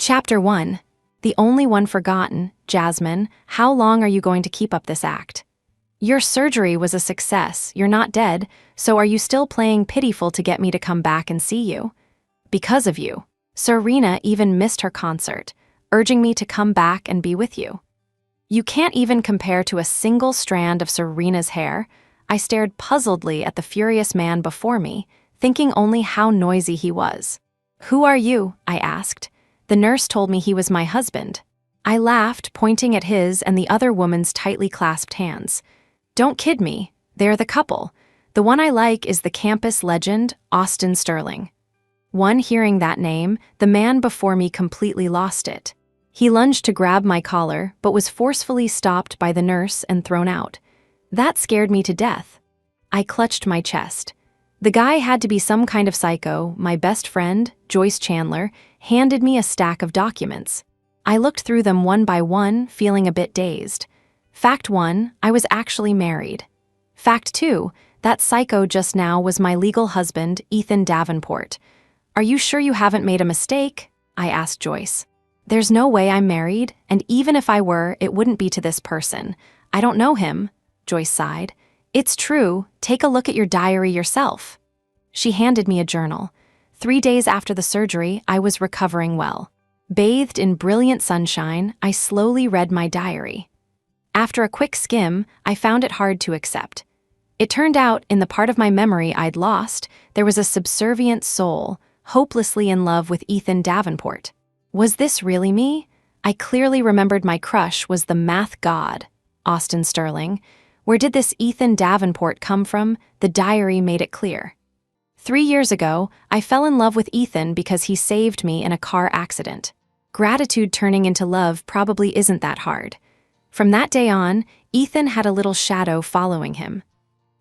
Chapter 1. The only one forgotten. Jasmine, how long are you going to keep up this act? Your surgery was a success, you're not dead, so are you still playing pitiful to get me to come back and see you? Because of you, Serena even missed her concert, urging me to come back and be with you. You can't even compare to a single strand of Serena's hair. I stared puzzledly at the furious man before me, thinking only how noisy he was. Who are you? I asked. The nurse told me he was my husband. I laughed, pointing at his and the other woman's tightly clasped hands. Don't kid me, they're the couple. The one I like is the campus legend, Austin Sterling. One hearing that name, the man before me completely lost it. He lunged to grab my collar, but was forcefully stopped by the nurse and thrown out. That scared me to death. I clutched my chest. The guy had to be some kind of psycho. My best friend, Joyce Chandler, handed me a stack of documents. I looked through them one by one, feeling a bit dazed. Fact 1, I was actually married. Fact 2, that psycho just now was my legal husband, Ethan Davenport. Are you sure you haven't made a mistake? I asked Joyce. There's no way I'm married, and even if I were, it wouldn't be to this person. I don't know him, Joyce sighed. It's true, take a look at your diary yourself. She handed me a journal. 3 days after the surgery, I was recovering well. Bathed in brilliant sunshine, I slowly read my diary. After a quick skim, I found it hard to accept. It turned out, in the part of my memory I'd lost, there was a subservient soul, hopelessly in love with Ethan Davenport. Was this really me? I clearly remembered my crush was the math god, Austin Sterling. Where did this Ethan Davenport come from? The diary made it clear. 3 years ago, I fell in love with Ethan because he saved me in a car accident. Gratitude turning into love probably isn't that hard. From that day on, Ethan had a little shadow following him.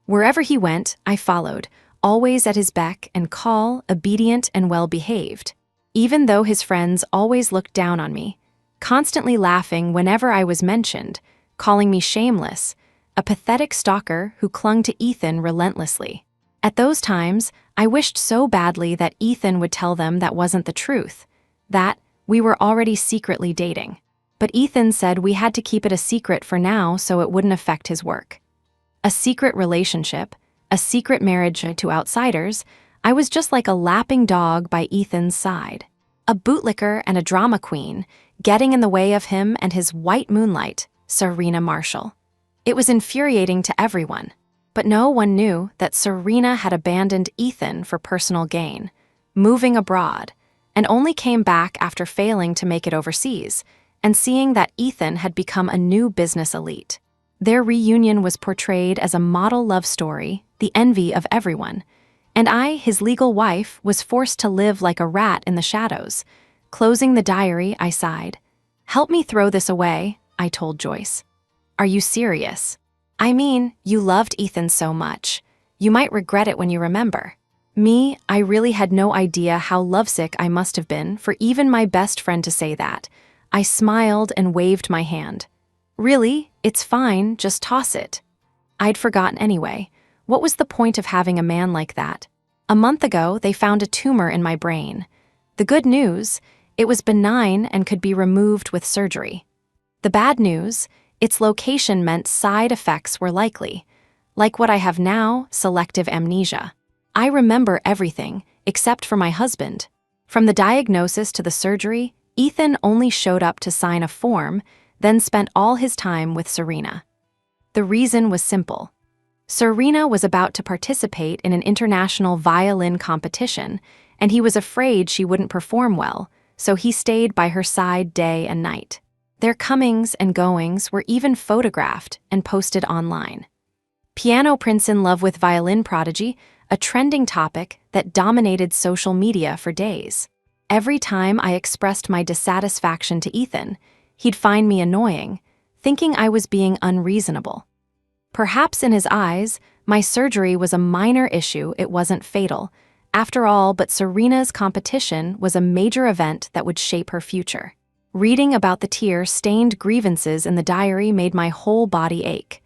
Wherever he went, I followed, always at his beck and call, obedient and well-behaved. Even though his friends always looked down on me, constantly laughing whenever I was mentioned, calling me shameless, a pathetic stalker who clung to Ethan relentlessly. At those times, I wished so badly that Ethan would tell them that wasn't the truth, that we were already secretly dating. But Ethan said we had to keep it a secret for now so it wouldn't affect his work. A secret relationship, a secret marriage to outsiders, I was just like a lapping dog by Ethan's side. A bootlicker and a drama queen, getting in the way of him and his white moonlight, Serena Marshall. It was infuriating to everyone, but no one knew that Serena had abandoned Ethan for personal gain, moving abroad, and only came back after failing to make it overseas, and seeing that Ethan had become a new business elite. Their reunion was portrayed as a model love story, the envy of everyone, and I, his legal wife, was forced to live like a rat in the shadows. Closing the diary, I sighed. Help me throw this away, I told Joyce. Are you serious? I mean, you loved Ethan so much. You might regret it when you remember. Me, I really had no idea how lovesick I must have been for even my best friend to say that. I smiled and waved my hand. Really? It's fine, just toss it. I'd forgotten anyway. What was the point of having a man like that? A month ago, they found a tumor in my brain. The good news, it was benign and could be removed with surgery. The bad news, its location meant side effects were likely. Like what I have now, selective amnesia. I remember everything, except for my husband. From the diagnosis to the surgery, Ethan only showed up to sign a form, then spent all his time with Serena. The reason was simple. Serena was about to participate in an international violin competition, and he was afraid she wouldn't perform well, so he stayed by her side day and night. Their comings and goings were even photographed and posted online. Piano prince in love with violin prodigy, a trending topic that dominated social media for days. Every time I expressed my dissatisfaction to Ethan, he'd find me annoying, thinking I was being unreasonable. Perhaps in his eyes, my surgery was a minor issue, it wasn't fatal. After all, but Serena's competition was a major event that would shape her future. Reading about the tear-stained grievances in the diary made my whole body ache.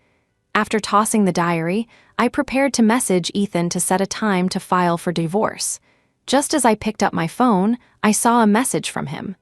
After tossing the diary, I prepared to message Ethan to set a time to file for divorce. Just as I picked up my phone, I saw a message from him.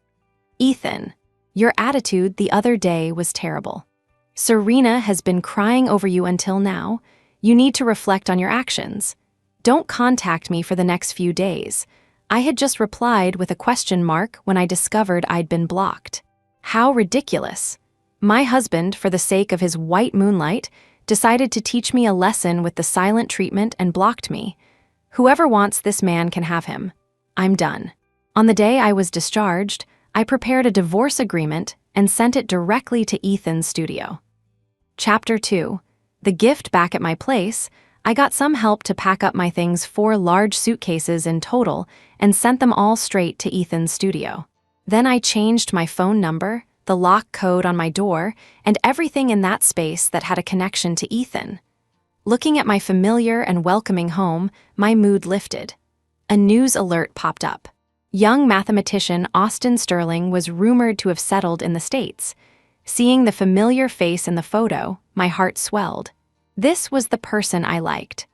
Ethan, your attitude the other day was terrible. Serena has been crying over you until now. You need to reflect on your actions. Don't contact me for the next few days. I had just replied with a question mark when I discovered I'd been blocked. How ridiculous. My husband, for the sake of his white moonlight, decided to teach me a lesson with the silent treatment and blocked me. Whoever wants this man can have him. I'm done. On the day I was discharged, I prepared a divorce agreement and sent it directly to Ethan's studio. Chapter 2. The gift back at my place. I got some help to pack up my things, 4 large suitcases in total, and sent them all straight to Ethan's studio. Then I changed my phone number, the lock code on my door, and everything in that space that had a connection to Ethan. Looking at my familiar and welcoming home, my mood lifted. A news alert popped up. Young mathematician Austin Sterling was rumored to have settled in the States. Seeing the familiar face in the photo, my heart swelled. This was the person I liked.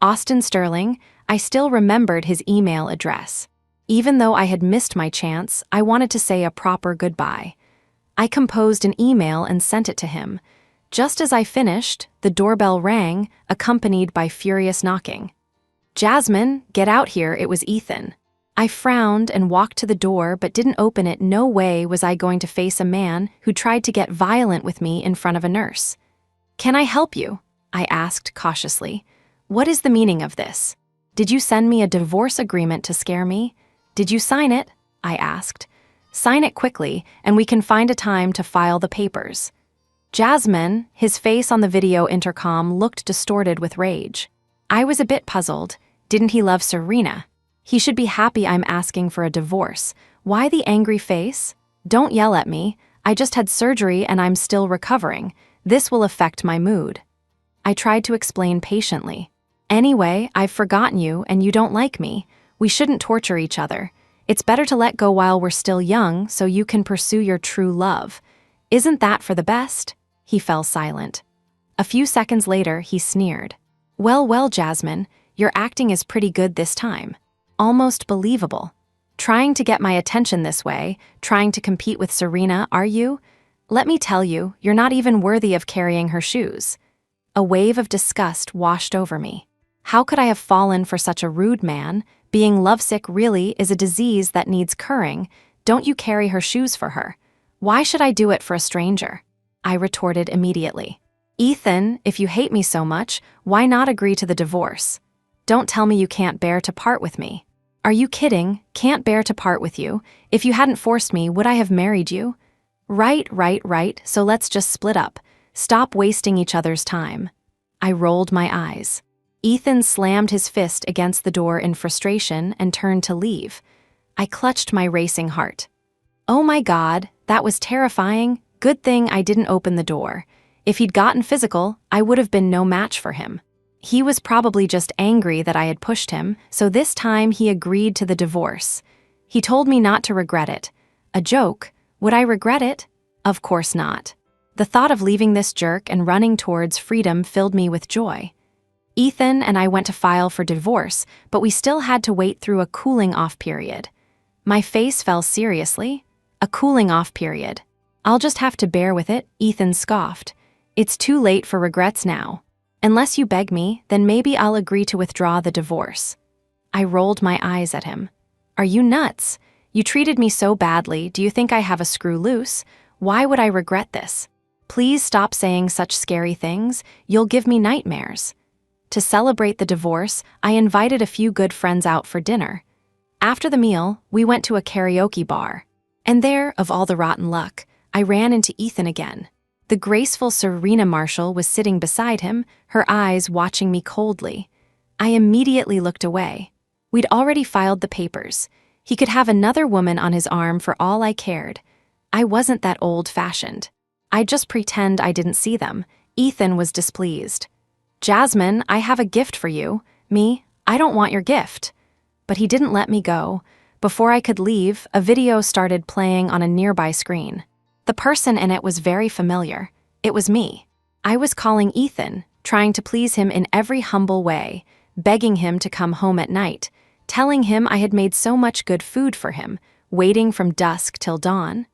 Austin Sterling. I still remembered his email address. Even though I had missed my chance, I wanted to say a proper goodbye. I composed an email and sent it to him. Just as I finished, the doorbell rang, accompanied by furious knocking. "Jasmine, get out here," it was Ethan. I frowned and walked to the door but didn't open it. No way was I going to face a man who tried to get violent with me in front of a nurse. "Can I help you?" I asked cautiously. "What is the meaning of this? Did you send me a divorce agreement to scare me? Did you sign it?" I asked. "Sign it quickly, and we can find a time to file the papers." Jasmine, his face on the video intercom, looked distorted with rage. I was a bit puzzled. Didn't he love Serena? He should be happy I'm asking for a divorce. Why the angry face? "Don't yell at me. I just had surgery and I'm still recovering. This will affect my mood." I tried to explain patiently. "Anyway, I've forgotten you and you don't like me. We shouldn't torture each other. It's better to let go while we're still young so you can pursue your true love. Isn't that for the best?" He fell silent. A few seconds later, he sneered. Well, Jasmine, your acting is pretty good this time. Almost believable. Trying to get my attention this way, trying to compete with Serena, are you? Let me tell you, you're not even worthy of carrying her shoes." A wave of disgust washed over me. How could I have fallen for such a rude man? Being lovesick really is a disease that needs curing. Don't you carry her shoes for her? Why should I do it for a stranger? I retorted immediately. "Ethan, if you hate me so much, why not agree to the divorce? Don't tell me you can't bear to part with me." "Are you kidding? Can't bear to part with you? If you hadn't forced me, would I have married you?" Right, so let's just split up. Stop wasting each other's time." I rolled my eyes. Ethan slammed his fist against the door in frustration and turned to leave. I clutched my racing heart. Oh my God, that was terrifying. Good thing I didn't open the door. If he'd gotten physical, I would have been no match for him. He was probably just angry that I had pushed him, so this time he agreed to the divorce. He told me not to regret it. A joke. Would I regret it? Of course not. The thought of leaving this jerk and running towards freedom filled me with joy. Ethan and I went to file for divorce, but we still had to wait through a cooling-off period. My face fell seriously. A cooling-off period. "I'll just have to bear with it," Ethan scoffed. "It's too late for regrets now. Unless you beg me, then maybe I'll agree to withdraw the divorce." I rolled my eyes at him. "Are you nuts? You treated me so badly. Do you think I have a screw loose? Why would I regret this? Please stop saying such scary things. You'll give me nightmares." To celebrate the divorce, I invited a few good friends out for dinner. After the meal, we went to a karaoke bar. And there, of all the rotten luck, I ran into Ethan again. The graceful Serena Marshall was sitting beside him, her eyes watching me coldly. I immediately looked away. We'd already filed the papers. He could have another woman on his arm for all I cared. I wasn't that old-fashioned. I'd just pretend I didn't see them. Ethan was displeased. "Jasmine, I have a gift for you." "Me? I don't want your gift." But he didn't let me go. Before I could leave, a video started playing on a nearby screen. The person in it was very familiar. It was me. I was calling Ethan, trying to please him in every humble way, begging him to come home at night, telling him I had made so much good food for him. waiting from dusk till dawn.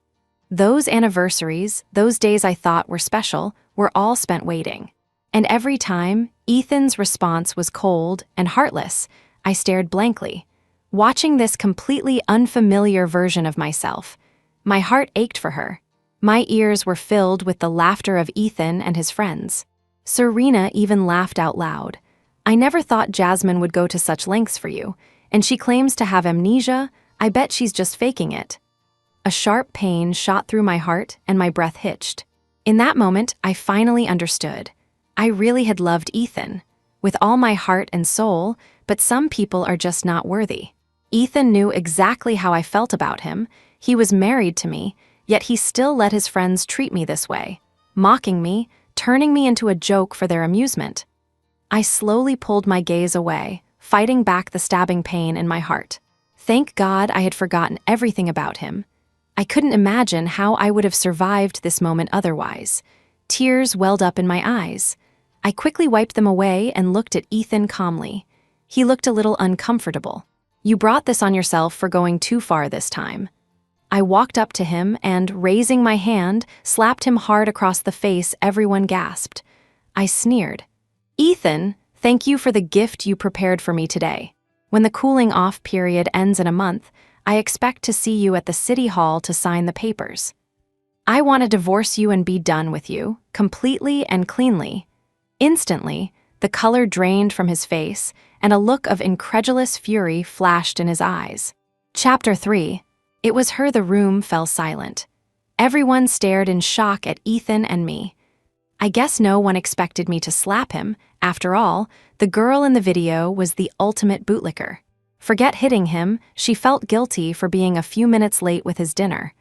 Those anniversaries, those days I thought were special, were all spent waiting. And every time, Ethan's response was cold and heartless. I stared blankly, watching this completely unfamiliar version of myself. My heart ached for her. My ears were filled with the laughter of Ethan and his friends. Serena even laughed out loud. I never thought Jasmine would go to such lengths for you, and she claims to have amnesia. I bet she's just faking it. A sharp pain shot through my heart and my breath hitched. In that moment, I finally understood. I really had loved Ethan, with all my heart and soul, but some people are just not worthy. Ethan knew exactly how I felt about him. He was married to me, yet he still let his friends treat me this way, mocking me, turning me into a joke for their amusement. I slowly pulled my gaze away, fighting back the stabbing pain in my heart. Thank God I had forgotten everything about him. I couldn't imagine how I would have survived this moment otherwise. Tears welled up in my eyes. I quickly wiped them away and looked at Ethan calmly. He looked a little uncomfortable. You brought this on yourself for going too far this time. I walked up to him and, raising my hand, slapped him hard across the face. Everyone gasped. I sneered. Ethan, thank you for the gift you prepared for me today. When the cooling-off period ends in a month, I expect to see you at the city hall to sign the papers. I want to divorce you and be done with you, completely and cleanly. Instantly, the color drained from his face, and a look of incredulous fury flashed in his eyes. Chapter 3. It was her. The room fell silent. Everyone stared in shock at Ethan and me. I guess no one expected me to slap him. After all, the girl in the video was the ultimate bootlicker. Forget hitting him, she felt guilty for being a few minutes late with his dinner.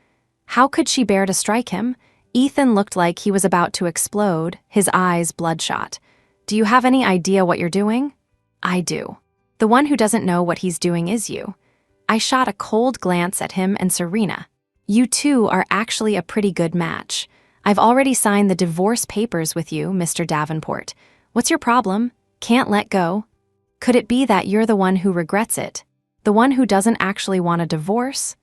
How could she bear to strike him? Ethan looked like he was about to explode, his eyes bloodshot. Do you have any idea what you're doing? I do. The one who doesn't know what he's doing is you. I shot a cold glance at him and Serena. You two are actually a pretty good match. I've already signed the divorce papers with you, Mr. Davenport. What's your problem? Can't let go? Could it be that you're the one who regrets it? The one who doesn't actually want a divorce?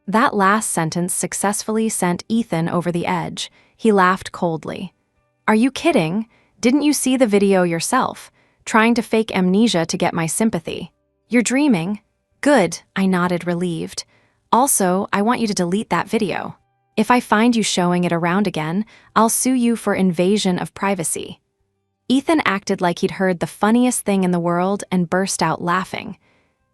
That last sentence successfully sent Ethan over the edge. He laughed coldly. Are you kidding? Didn't you see the video yourself? Trying to fake amnesia to get my sympathy. You're dreaming. Good, I nodded, relieved. Also, I want you to delete that video. If I find you showing it around again, I'll sue you for invasion of privacy. Ethan acted like he'd heard the funniest thing in the world and burst out laughing.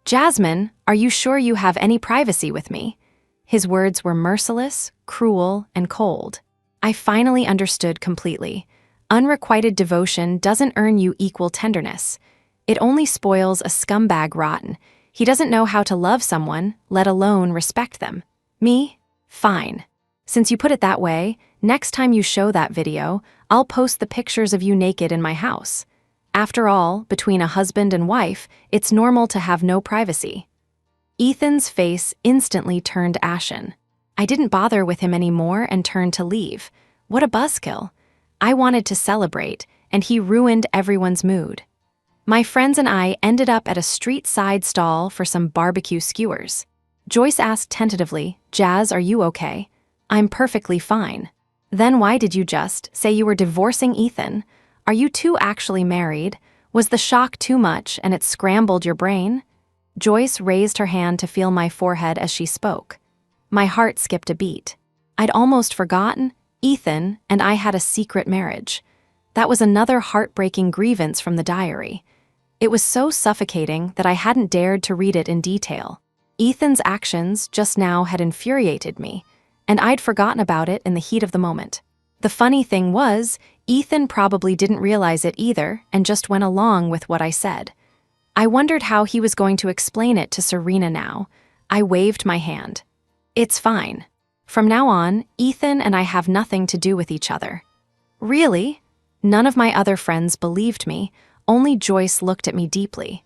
Jasmine, are you sure you have any privacy with me? His words were merciless, cruel, and cold. I finally understood completely. Unrequited devotion doesn't earn you equal tenderness. It only spoils a scumbag rotten. He doesn't know how to love someone, let alone respect them. Me? Fine. Since you put it that way, next time you show that video, I'll post the pictures of you naked in my house. After all, between a husband and wife, it's normal to have no privacy. Ethan's face instantly turned ashen. I didn't bother with him anymore and turned to leave. What a buzzkill. I wanted to celebrate, and he ruined everyone's mood. My friends and I ended up at a street-side stall for some barbecue skewers. Joyce asked tentatively, Jazz, are you okay? I'm perfectly fine. Then why did you just say you were divorcing Ethan? Are you two actually married? Was the shock too much and it scrambled your brain? Joyce raised her hand to feel my forehead as she spoke. My heart skipped a beat. I'd almost forgotten. Ethan and I had a secret marriage. That was another heartbreaking grievance from the diary. It was so suffocating that I hadn't dared to read it in detail. Ethan's actions just now had infuriated me, and I'd forgotten about it in the heat of the moment. The funny thing was, Ethan probably didn't realize it either and just went along with what I said. I wondered how he was going to explain it to Serena now. I waved my hand. It's fine. From now on, Ethan and I have nothing to do with each other. Really? None of my other friends believed me. Only Joyce looked at me deeply.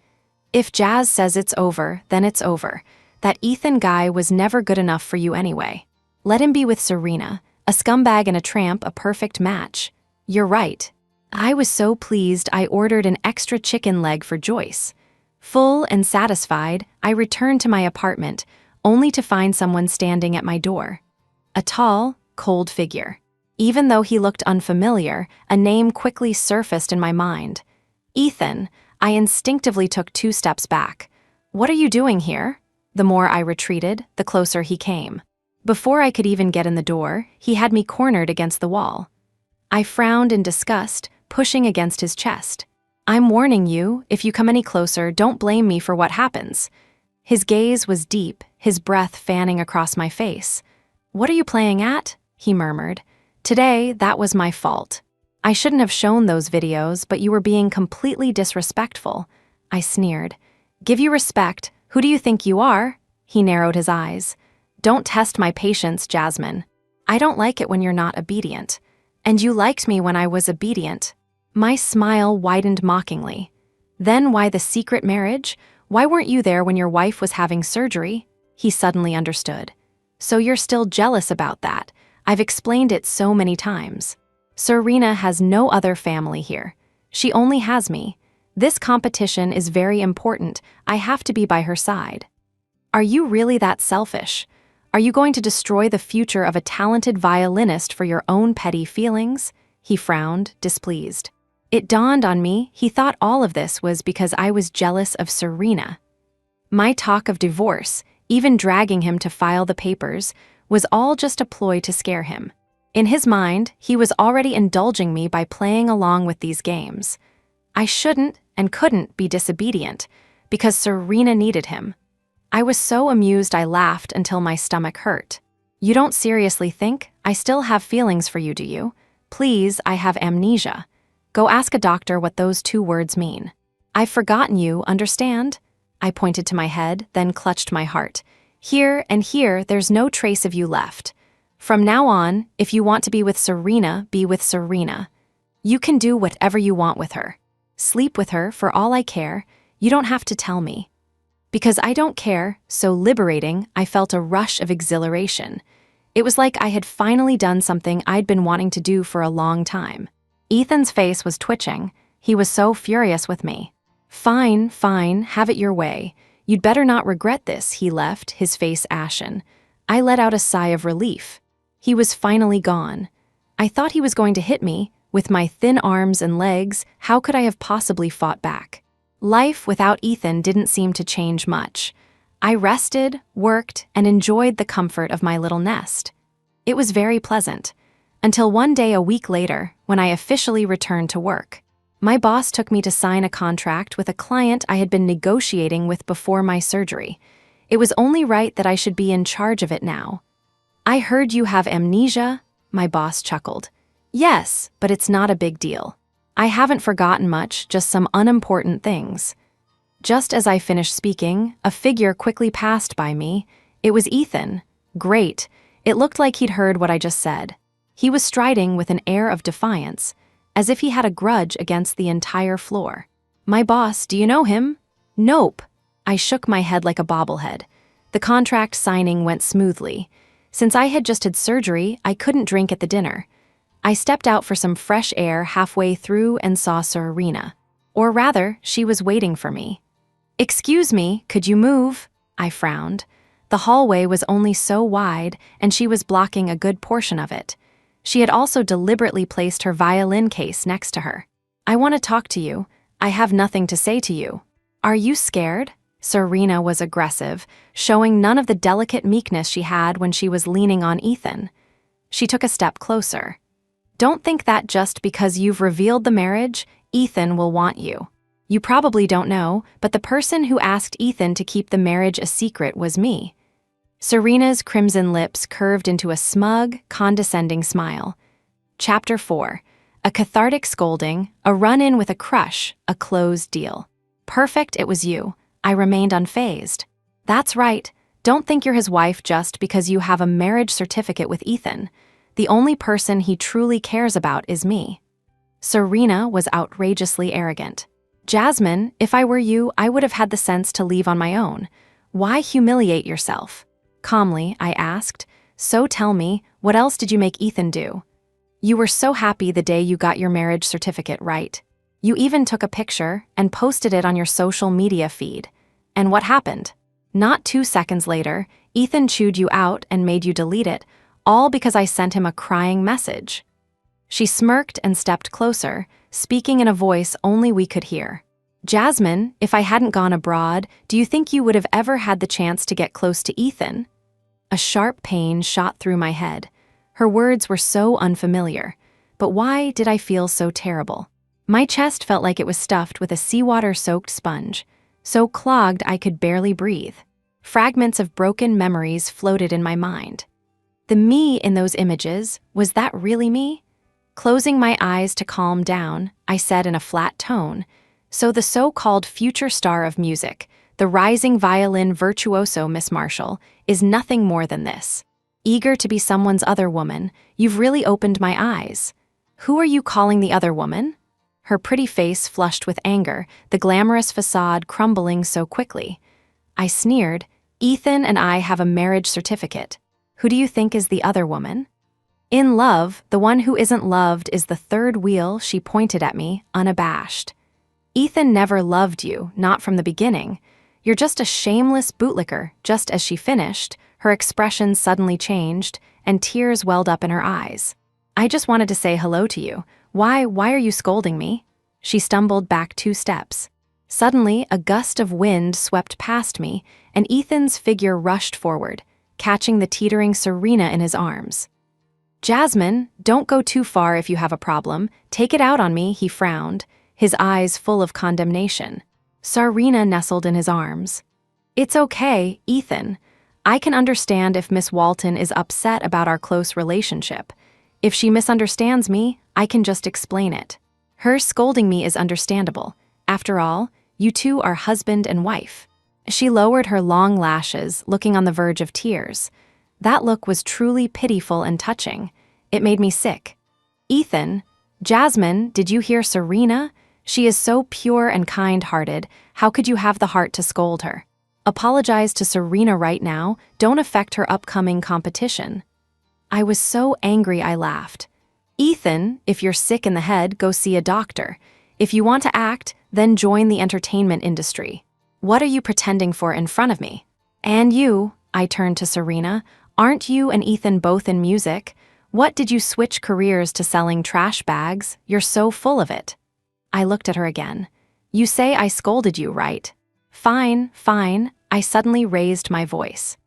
If Jazz says it's over, then it's over. That Ethan guy was never good enough for you anyway. Let him be with Serena. A scumbag and a tramp, a perfect match. You're right. I was so pleased I ordered an extra chicken leg for Joyce. Full and satisfied, I returned to my apartment, only to find someone standing at my door. A tall, cold figure. Even though he looked unfamiliar, a name quickly surfaced in my mind. Ethan. I instinctively took 2 steps back. What are you doing here? The more I retreated, the closer he came. Before I could even get in the door, he had me cornered against the wall. I frowned in disgust, pushing against his chest. I'm warning you, if you come any closer, don't blame me for what happens. His gaze was deep, his breath fanning across my face. What are you playing at? He murmured. Today, that was my fault. I shouldn't have shown those videos, but you were being completely disrespectful. I sneered. Give you respect. Who do you think you are? He narrowed his eyes. Don't test my patience, Jasmine. I don't like it when you're not obedient. And you liked me when I was obedient. My smile widened mockingly. Then why the secret marriage? Why weren't you there when your wife was having surgery? He suddenly understood. So you're still jealous about that. I've explained it so many times. Serena has no other family here. She only has me. This competition is very important. I have to be by her side. Are you really that selfish? Are you going to destroy the future of a talented violinist for your own petty feelings? He frowned, displeased. It dawned on me he thought all of this was because I was jealous of Serena. My talk of divorce, even dragging him to file the papers, was all just a ploy to scare him. In his mind, he was already indulging me by playing along with these games. I shouldn't and couldn't be disobedient, because Serena needed him. I was so amused I laughed until my stomach hurt. You don't seriously think I still have feelings for you, do you? Please, I have amnesia. Go ask a doctor what those 2 words mean. I've forgotten you, understand? I pointed to my head, then clutched my heart. Here and here, there's no trace of you left. From now on, if you want to be with Serena, be with Serena. You can do whatever you want with her. Sleep with her for all I care. You don't have to tell me. Because I don't care, so liberating, I felt a rush of exhilaration. It was like I had finally done something I'd been wanting to do for a long time. Ethan's face was twitching. He was so furious with me. Fine, fine, have it your way. You'd better not regret this, he left, his face ashen. I let out a sigh of relief. He was finally gone. I thought he was going to hit me. With my thin arms and legs, how could I have possibly fought back? Life without Ethan didn't seem to change much. I rested, worked, and enjoyed the comfort of my little nest. It was very pleasant. Until one day a week later, when I officially returned to work. My boss took me to sign a contract with a client I had been negotiating with before my surgery. It was only right that I should be in charge of it now. I heard you have amnesia, my boss chuckled. Yes, but it's not a big deal. I haven't forgotten much, just some unimportant things. Just as I finished speaking, a figure quickly passed by me. It was Ethan. Great. It looked like he'd heard what I just said. He was striding with an air of defiance, as if he had a grudge against the entire floor. My boss, do you know him? Nope. I shook my head like a bobblehead. The contract signing went smoothly. Since I had just had surgery, I couldn't drink at the dinner. I stepped out for some fresh air halfway through and saw Serena. Or rather, she was waiting for me. Excuse me, could you move? I frowned. The hallway was only so wide, and she was blocking a good portion of it. She had also deliberately placed her violin case next to her. I want to talk to you. I have nothing to say to you. Are you scared? Serena was aggressive, showing none of the delicate meekness she had when she was leaning on Ethan. She took a step closer. Don't think that just because you've revealed the marriage, Ethan will want you. You probably don't know, but the person who asked Ethan to keep the marriage a secret was me. Serena's crimson lips curved into a smug, condescending smile. Chapter 4. A cathartic scolding, a run-in with a crush, a closed deal. Perfect, it was you. I remained unfazed. That's right. Don't think you're his wife just because you have a marriage certificate with Ethan. The only person he truly cares about is me. Serena was outrageously arrogant. Jasmine, if I were you, I would have had the sense to leave on my own. Why humiliate yourself? Calmly, I asked. So tell me, what else did you make Ethan do? You were so happy the day you got your marriage certificate, right? You even took a picture and posted it on your social media feed. And what happened? Not 2 seconds later, Ethan chewed you out and made you delete it, all because I sent him a crying message." She smirked and stepped closer, speaking in a voice only we could hear. "Jasmine, if I hadn't gone abroad, do you think you would have ever had the chance to get close to Ethan?" A sharp pain shot through my head. Her words were so unfamiliar, but why did I feel so terrible? My chest felt like it was stuffed with a seawater-soaked sponge, so clogged I could barely breathe. Fragments of broken memories floated in my mind. The me in those images, was that really me? Closing my eyes to calm down, I said in a flat tone, "So the so-called future star of music, the rising violin virtuoso Miss Marshall, is nothing more than this. Eager to be someone's other woman, you've really opened my eyes. Who are you calling the other woman?" Her pretty face flushed with anger, the glamorous facade crumbling so quickly. I sneered, "Ethan and I have a marriage certificate. Who do you think is the other woman?" "In love, the one who isn't loved is the third wheel," she pointed at me, unabashed. "Ethan never loved you, not from the beginning. You're just a shameless bootlicker." Just as she finished, her expression suddenly changed, and tears welled up in her eyes. "I just wanted to say hello to you. Why are you scolding me?" She stumbled back 2 steps. Suddenly, a gust of wind swept past me, and Ethan's figure rushed forward, catching the teetering Serena in his arms. "Jasmine, don't go too far if you have a problem. Take it out on me," he frowned, his eyes full of condemnation. Serena nestled in his arms. "It's okay, Ethan. I can understand if Miss Walton is upset about our close relationship. If she misunderstands me, I can just explain it. Her scolding me is understandable. After all, you two are husband and wife." She lowered her long lashes, looking on the verge of tears. That look was truly pitiful and touching. It made me sick. "Ethan, Jasmine, did you hear Serena? She is so pure and kind-hearted. How could you have the heart to scold her? Apologize to Serena right now. Don't affect her upcoming competition." I was so angry I laughed. "Ethan, if you're sick in the head, go see a doctor. If you want to act, then join the entertainment industry. What are you pretending for in front of me? And you," I turned to Serena, "aren't you and Ethan both in music? What did you switch careers to selling trash bags? You're so full of it." I looked at her again. "You say I scolded you, right? Fine, fine." I suddenly raised my voice.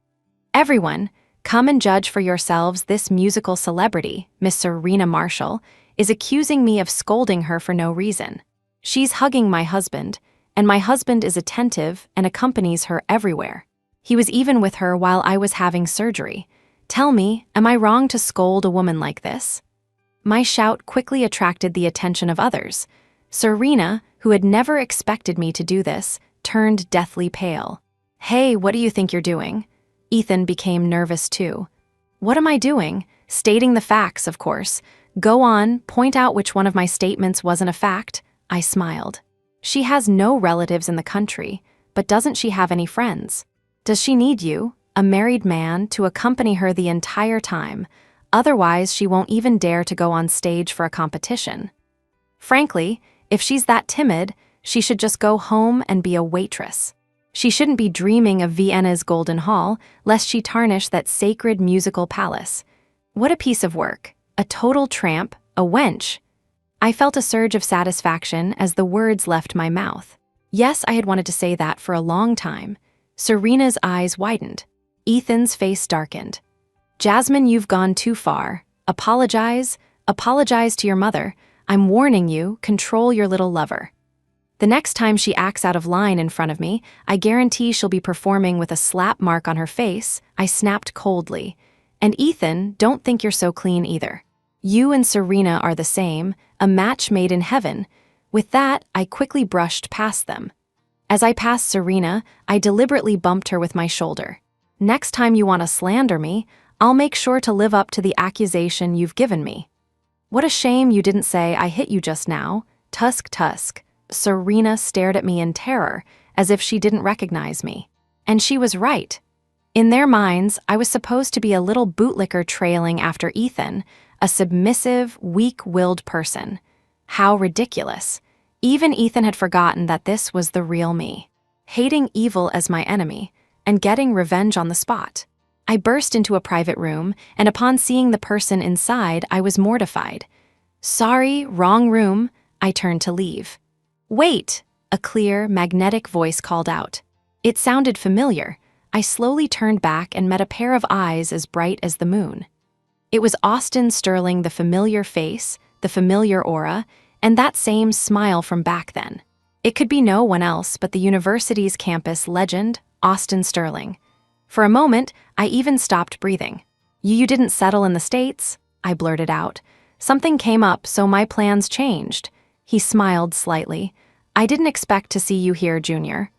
"Everyone, come and judge for yourselves. This musical celebrity, Miss Serena Marshall, is accusing me of scolding her for no reason. She's hugging my husband, and my husband is attentive and accompanies her everywhere. He was even with her while I was having surgery. Tell me, am I wrong to scold a woman like this?" My shout quickly attracted the attention of others. Serena, who had never expected me to do this, turned deathly pale. "Hey, what do you think you're doing?" Ethan became nervous too. "What am I doing? Stating the facts, of course. Go on, point out which one of my statements wasn't a fact." I smiled. "She has no relatives in the country, but doesn't she have any friends? Does she need you, a married man, to accompany her the entire time? Otherwise, she won't even dare to go on stage for a competition. Frankly, if she's that timid, she should just go home and be a waitress. She shouldn't be dreaming of Vienna's Golden Hall, lest she tarnish that sacred musical palace. What a piece of work. A total tramp, a wench." I felt a surge of satisfaction as the words left my mouth. Yes, I had wanted to say that for a long time. Serena's eyes widened. Ethan's face darkened. "Jasmine, you've gone too far. Apologize to your mother. I'm warning you, control your little lover. The next time she acts out of line in front of me, I guarantee she'll be performing with a slap mark on her face." I snapped coldly. "And Ethan, don't think you're so clean either. You and Serena are the same, a match made in heaven." With that, I quickly brushed past them. As I passed Serena, I deliberately bumped her with my shoulder. "Next time you want to slander me, I'll make sure to live up to the accusation you've given me." "What a shame you didn't say I hit you just now. Tusk tusk." Serena stared at me in terror, as if she didn't recognize me. And she was right. In their minds, I was supposed to be a little bootlicker trailing after Ethan, a submissive, weak-willed person. How ridiculous. Even Ethan had forgotten that this was the real me. Hating evil as my enemy, and getting revenge on the spot. I burst into a private room, and upon seeing the person inside, I was mortified. "Sorry, wrong room," I turned to leave. "Wait!" a clear, magnetic voice called out. It sounded familiar. I slowly turned back and met a pair of eyes as bright as the moon. It was Austin Sterling, the familiar face, the familiar aura, and that same smile from back then. It could be no one else but the university's campus legend, Austin Sterling. For a moment, I even stopped breathing. You didn't settle in the States?" I blurted out. "Something came up, so my plans changed." He smiled slightly. "I didn't expect to see you here, Junior."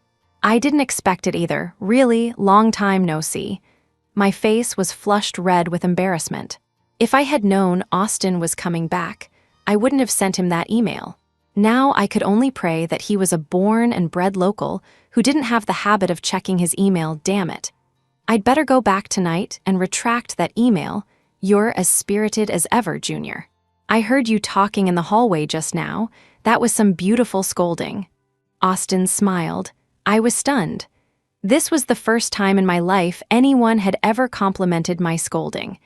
"I didn't expect it either. Really, long time no see." My face was flushed red with embarrassment. If I had known Austin was coming back, I wouldn't have sent him that email. Now I could only pray that he was a born and bred local who didn't have the habit of checking his email, damn it. "I'd better go back tonight and retract that email. You're as spirited as ever, Junior. I heard you talking in the hallway just now. That was some beautiful scolding." Austin smiled. I was stunned. This was the first time in my life anyone had ever complimented my scolding.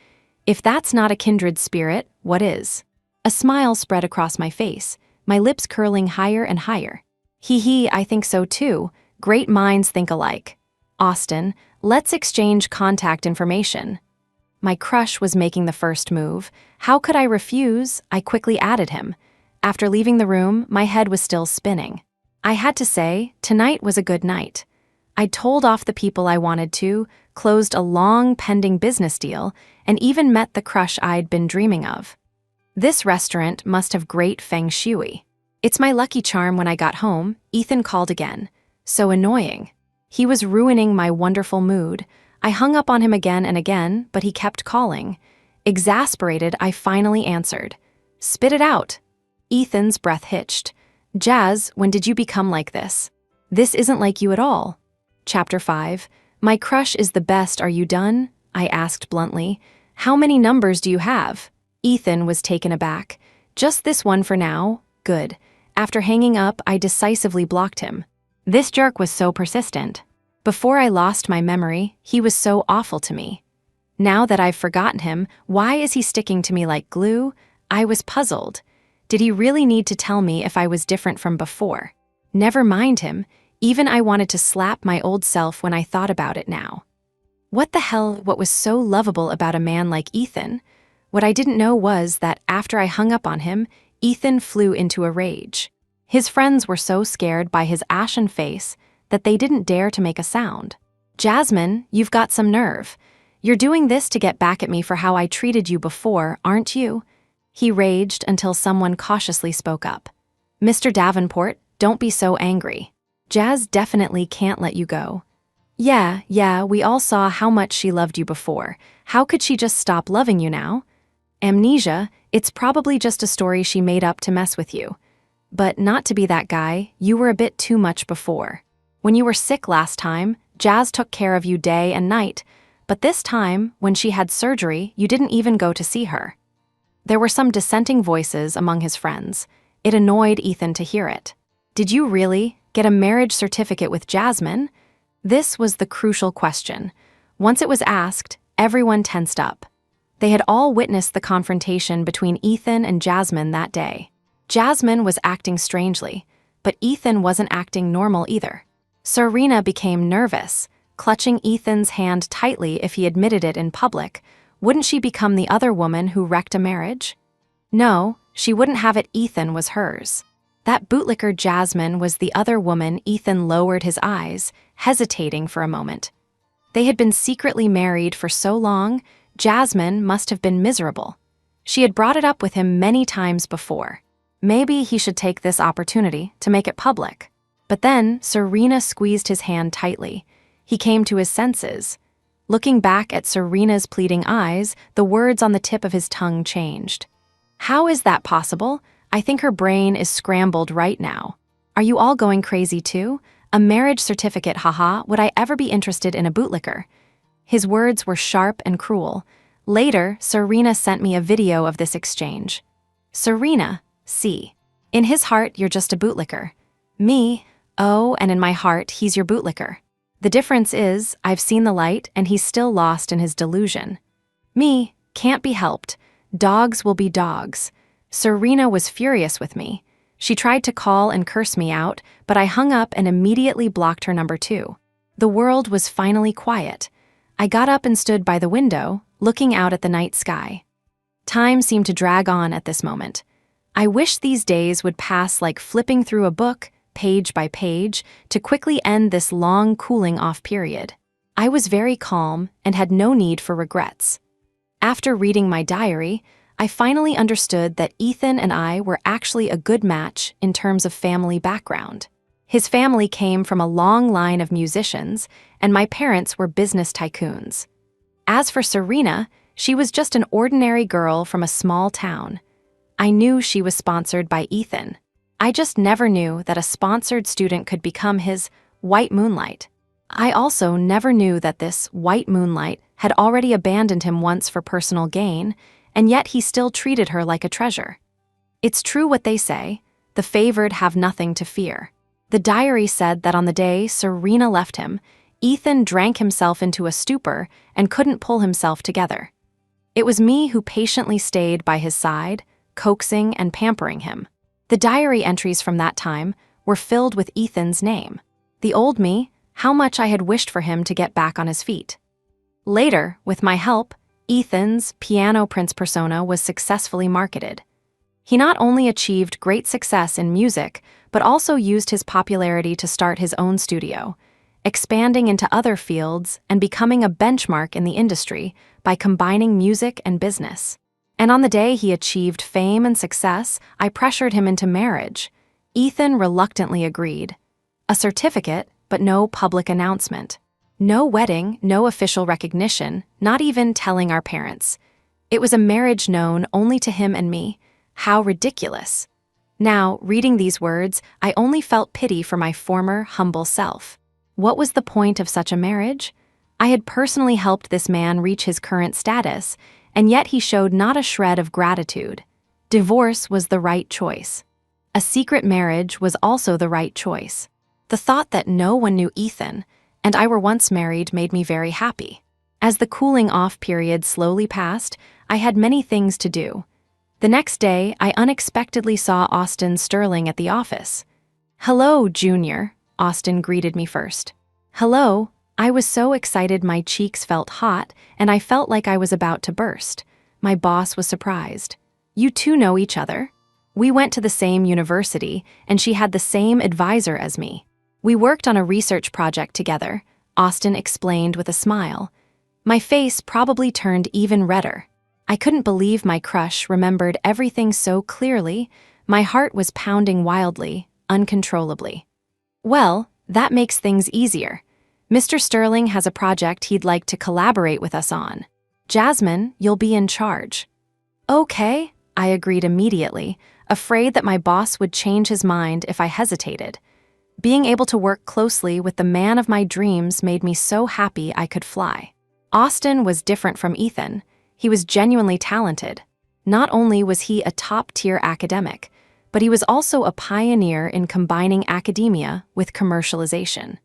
If that's not a kindred spirit, what is? A smile spread across my face, my lips curling higher and higher. "Hee, I think so too. Great minds think alike. Austin, let's exchange contact information." My crush was making the first move. How could I refuse? I quickly added him. After leaving the room, my head was still spinning. I had to say, tonight was a good night. I'd told off the people I wanted to, closed a long pending business deal, and even met the crush I'd been dreaming of. This restaurant must have great feng shui. It's my lucky charm. When I got home, Ethan called again. So annoying. He was ruining my wonderful mood. I hung up on him again and again, but he kept calling. Exasperated, I finally answered. "Spit it out." Ethan's breath hitched. "Jazz, when did you become like this? This isn't like you at all." Chapter 5. My crush is the best. Are you done? I asked bluntly. "How many numbers do you have?" Ethan was taken aback. "Just this one for now." Good. After hanging up, I decisively blocked him. This jerk was so persistent. Before I lost my memory, he was so awful to me. Now that I've forgotten him, why is he sticking to me like glue? I was puzzled. Did he really need to tell me if I was different from before? Never mind him. Even I wanted to slap my old self when I thought about it now. What the hell? What was so lovable about a man like Ethan? What I didn't know was that after I hung up on him, Ethan flew into a rage. His friends were so scared by his ashen face that they didn't dare to make a sound. "Jasmine, you've got some nerve. You're doing this to get back at me for how I treated you before, aren't you?" He raged until someone cautiously spoke up. "Mr. Davenport, don't be so angry. Jazz definitely can't let you go." Yeah, we all saw how much she loved you before. How could she just stop loving you now?" "Amnesia, it's probably just a story she made up to mess with you. But not to be that guy, you were a bit too much before. When you were sick last time, Jazz took care of you day and night, but this time, when she had surgery, you didn't even go to see her." There were some dissenting voices among his friends. It annoyed Ethan to hear it. Did you really get a marriage certificate with Jasmine? This was the crucial question. Once it was asked, everyone tensed up. They had all witnessed the confrontation between Ethan and Jasmine that day. Jasmine was acting strangely, but Ethan wasn't acting normal either. Serena became nervous, clutching Ethan's hand tightly. If he admitted it in public, wouldn't she become the other woman who wrecked a marriage? No, she wouldn't have it. Ethan was hers. That bootlicker Jasmine was the other woman. Ethan lowered his eyes, hesitating for a moment. They had been secretly married for so long, Jasmine must have been miserable. She had brought it up with him many times before. Maybe he should take this opportunity to make it public. But then Serena squeezed his hand tightly. He came to his senses. Looking back at Serena's pleading eyes, the words on the tip of his tongue changed. How is that possible? I think her brain is scrambled right now. Are you all going crazy too? A marriage certificate, haha, would I ever be interested in a bootlicker? His words were sharp and cruel. Later, Serena sent me a video of this exchange. Serena, see. In his heart, you're just a bootlicker. Me, oh, and in my heart, he's your bootlicker. The difference is, I've seen the light and he's still lost in his delusion. Me, can't be helped. Dogs will be dogs. Serena was furious with me. She tried to call and curse me out, but I hung up and immediately blocked her number 2. The world was finally quiet. I got up and stood by the window, looking out at the night sky. Time seemed to drag on at this moment. I wish these days would pass like flipping through a book, page by page, to quickly end this long cooling-off period. I was very calm and had no need for regrets. After reading my diary, I finally understood that Ethan and I were actually a good match in terms of family background. His family came from a long line of musicians, and my parents were business tycoons. As for Serena, she was just an ordinary girl from a small town. I knew she was sponsored by Ethan. I just never knew that a sponsored student could become his white moonlight. I also never knew that this white moonlight had already abandoned him once for personal gain, and yet he still treated her like a treasure. It's true what they say, the favored have nothing to fear. The diary said that on the day Serena left him, Ethan drank himself into a stupor and couldn't pull himself together. It was me who patiently stayed by his side, coaxing and pampering him. The diary entries from that time were filled with Ethan's name. The old me, how much I had wished for him to get back on his feet. Later, with my help, Ethan's piano prince persona was successfully marketed. He not only achieved great success in music, but also used his popularity to start his own studio, expanding into other fields and becoming a benchmark in the industry by combining music and business. And on the day he achieved fame and success, I pressured him into marriage. Ethan reluctantly agreed. A certificate, but no public announcement. No wedding, no official recognition, not even telling our parents. It was a marriage known only to him and me. How ridiculous. Now, reading these words, I only felt pity for my former, humble self. What was the point of such a marriage? I had personally helped this man reach his current status, and yet he showed not a shred of gratitude. Divorce was the right choice. A secret marriage was also the right choice. The thought that no one knew Ethan, and I were once married, made me very happy. As the cooling-off period slowly passed, I had many things to do. The next day, I unexpectedly saw Austin Sterling at the office. "Hello, Junior," Austin greeted me first. "Hello." I was so excited my cheeks felt hot, and I felt like I was about to burst. My boss was surprised. "You two know each other?" We went to the same university, and she had the same advisor as me. We worked on a research project together, Austin explained with a smile. My face probably turned even redder. I couldn't believe my crush remembered everything so clearly. My heart was pounding wildly, uncontrollably. "Well, that makes things easier. Mr. Sterling has a project he'd like to collaborate with us on. Jasmine, you'll be in charge." "Okay," I agreed immediately, afraid that my boss would change his mind if I hesitated. Being able to work closely with the man of my dreams made me so happy I could fly. Austin was different from Ethan. He was genuinely talented. Not only was he a top-tier academic, but he was also a pioneer in combining academia with commercialization.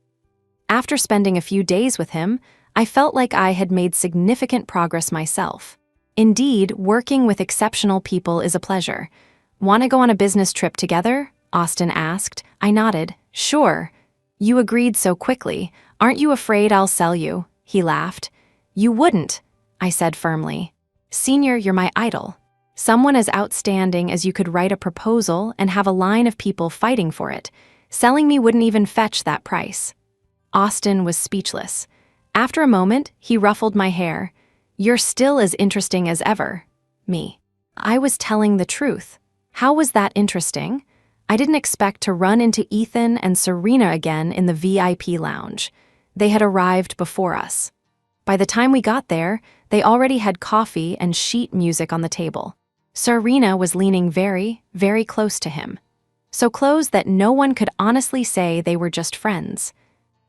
After spending a few days with him, I felt like I had made significant progress myself. Indeed, working with exceptional people is a pleasure. "Want to go on a business trip together?" Austin asked. I nodded. "Sure." "You agreed so quickly. Aren't you afraid I'll sell you?" He laughed. "You wouldn't," I said firmly. "Senior, you're my idol. Someone as outstanding as you could write a proposal and have a line of people fighting for it. Selling me wouldn't even fetch that price." Austin was speechless. After a moment, he ruffled my hair. "You're still as interesting as ever." Me. I was telling the truth. How was that interesting? I didn't expect to run into Ethan and Serena again in the VIP lounge. They had arrived before us. By the time we got there, they already had coffee and sheet music on the table. Serena was leaning very, very close to him. So close that no one could honestly say they were just friends.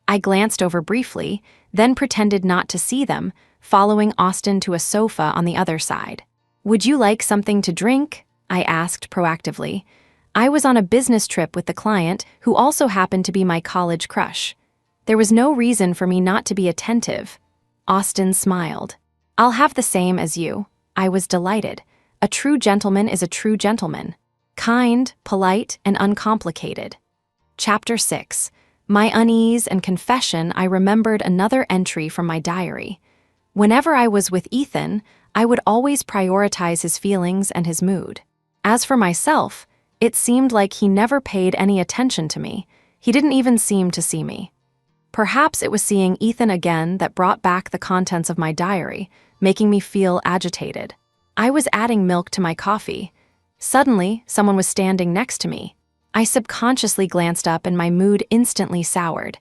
I glanced over briefly, then pretended not to see them, following Austin to a sofa on the other side. "Would you like something to drink?" I asked proactively. I was on a business trip with the client, who also happened to be my college crush. There was no reason for me not to be attentive. Austin smiled. I'll have the same as you. I was delighted. A true gentleman is a true gentleman. Kind, polite, and uncomplicated. Chapter 6. My unease and confession. I remembered another entry from my diary. Whenever I was with Ethan, I would always prioritize his feelings and his mood. As for myself, it seemed like he never paid any attention to me. He didn't even seem to see me. Perhaps it was seeing Ethan again that brought back the contents of my diary, making me feel agitated. I was adding milk to my coffee. Suddenly, someone was standing next to me. I subconsciously glanced up and my mood instantly soured.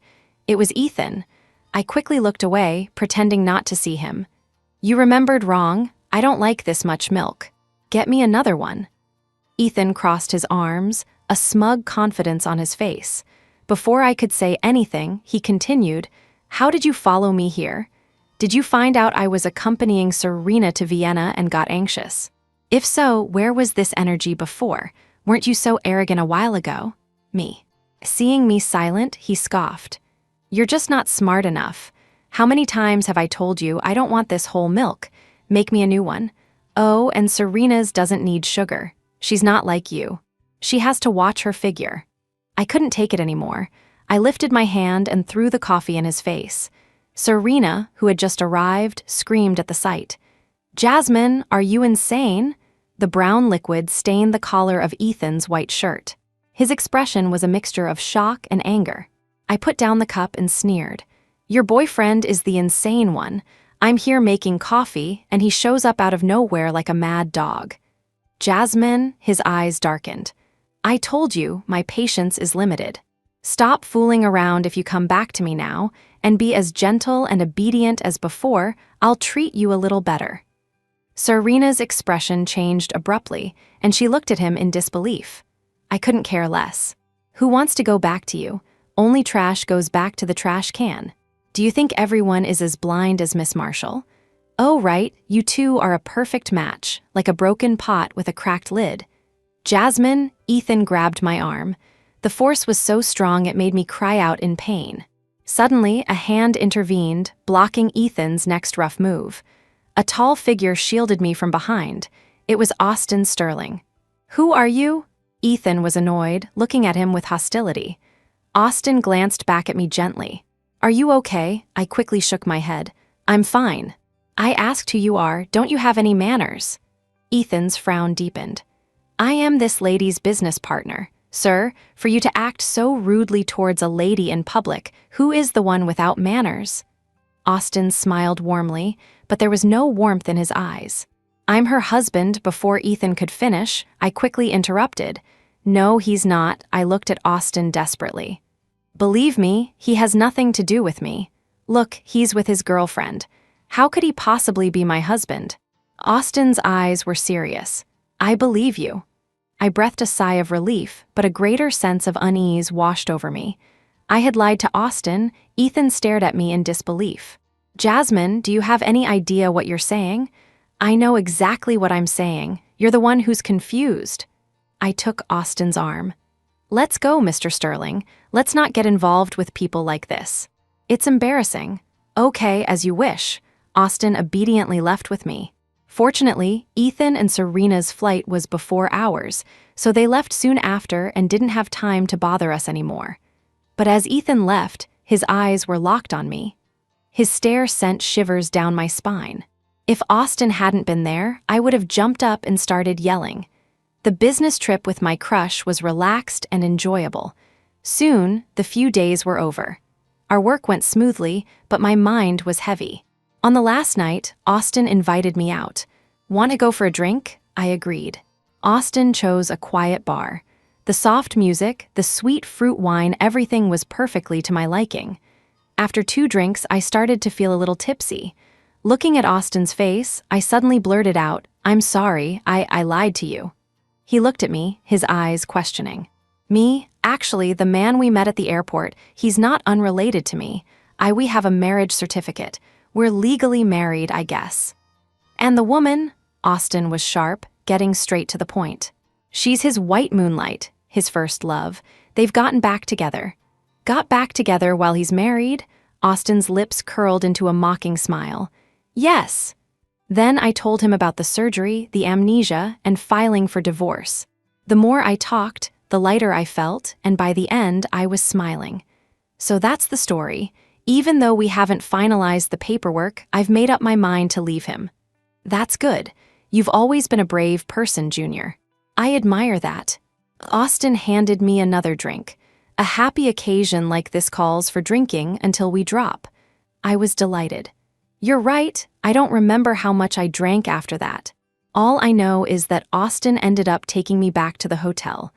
It was Ethan. I quickly looked away, pretending not to see him. You remembered wrong. I don't like this much milk. Get me another one. Ethan crossed his arms, a smug confidence on his face. Before I could say anything, he continued, How did you follow me here? Did you find out I was accompanying Serena to Vienna and got anxious? If so, where was this energy before? Weren't you so arrogant a while ago? Me. Seeing me silent, he scoffed. You're just not smart enough. How many times have I told you I don't want this whole milk? Make me a new one. Oh, and Serena's doesn't need sugar. She's not like you. She has to watch her figure. I couldn't take it anymore. I lifted my hand and threw the coffee in his face. Serena, who had just arrived, screamed at the sight. Jasmine, are you insane? The brown liquid stained the collar of Ethan's white shirt. His expression was a mixture of shock and anger. I put down the cup and sneered. Your boyfriend is the insane one. I'm here making coffee, and he shows up out of nowhere like a mad dog. Jasmine, his eyes darkened. I told you, my patience is limited. Stop fooling around if you come back to me now, and be as gentle and obedient as before. I'll treat you a little better. Serena's expression changed abruptly, and she looked at him in disbelief. I couldn't care less. Who wants to go back to you? Only trash goes back to the trash can. Do you think everyone is as blind as Miss Marshall? Oh, right, you two are a perfect match, like a broken pot with a cracked lid. Jasmine, Ethan grabbed my arm. The force was so strong it made me cry out in pain. Suddenly, a hand intervened, blocking Ethan's next rough move. A tall figure shielded me from behind. It was Austin Sterling. Who are you? Ethan was annoyed, looking at him with hostility. Austin glanced back at me gently. Are you okay? I quickly shook my head. I'm fine. I asked who you are. Don't you have any manners? Ethan's frown deepened. I am this lady's business partner. Sir, for you to act so rudely towards a lady in public, who is the one without manners? Austin smiled warmly, but there was no warmth in his eyes. I'm her husband. Before Ethan could finish, I quickly interrupted. No, he's not. I looked at Austin desperately. Believe me, he has nothing to do with me. Look, he's with his girlfriend. How could he possibly be my husband? Austin's eyes were serious. I believe you. I breathed a sigh of relief, but a greater sense of unease washed over me. I had lied to Austin. Ethan stared at me in disbelief. Jasmine, do you have any idea what you're saying? I know exactly what I'm saying. You're the one who's confused. I took Austin's arm. Let's go, Mr. Sterling. Let's not get involved with people like this. It's embarrassing. Okay, as you wish. Austin obediently left with me. Fortunately, Ethan and Serena's flight was before ours, so they left soon after and didn't have time to bother us anymore. But as Ethan left, his eyes were locked on me. His stare sent shivers down my spine. If Austin hadn't been there, I would have jumped up and started yelling. The business trip with my crush was relaxed and enjoyable. Soon, the few days were over. Our work went smoothly, but my mind was heavy. On the last night, Austin invited me out. Want to go for a drink? I agreed. Austin chose a quiet bar. The soft music, the sweet fruit wine, everything was perfectly to my liking. After 2 drinks, I started to feel a little tipsy. Looking at Austin's face, I suddenly blurted out, I'm sorry, I lied to you. He looked at me, his eyes questioning. Me? Actually, the man we met at the airport, he's not unrelated to me. We have a marriage certificate. We're legally married, I guess. And the woman? Austin was sharp, getting straight to the point. She's his white moonlight, his first love. They've gotten back together. Got back together while he's married? Austin's lips curled into a mocking smile. Yes. Then I told him about the surgery, the amnesia, and filing for divorce. The more I talked, the lighter I felt, and by the end, I was smiling. So that's the story. Even though we haven't finalized the paperwork, I've made up my mind to leave him. That's good. You've always been a brave person, Junior. I admire that. Austin handed me another drink. A happy occasion like this calls for drinking until we drop. I was delighted. You're right, I don't remember how much I drank after that. All I know is that Austin ended up taking me back to the hotel.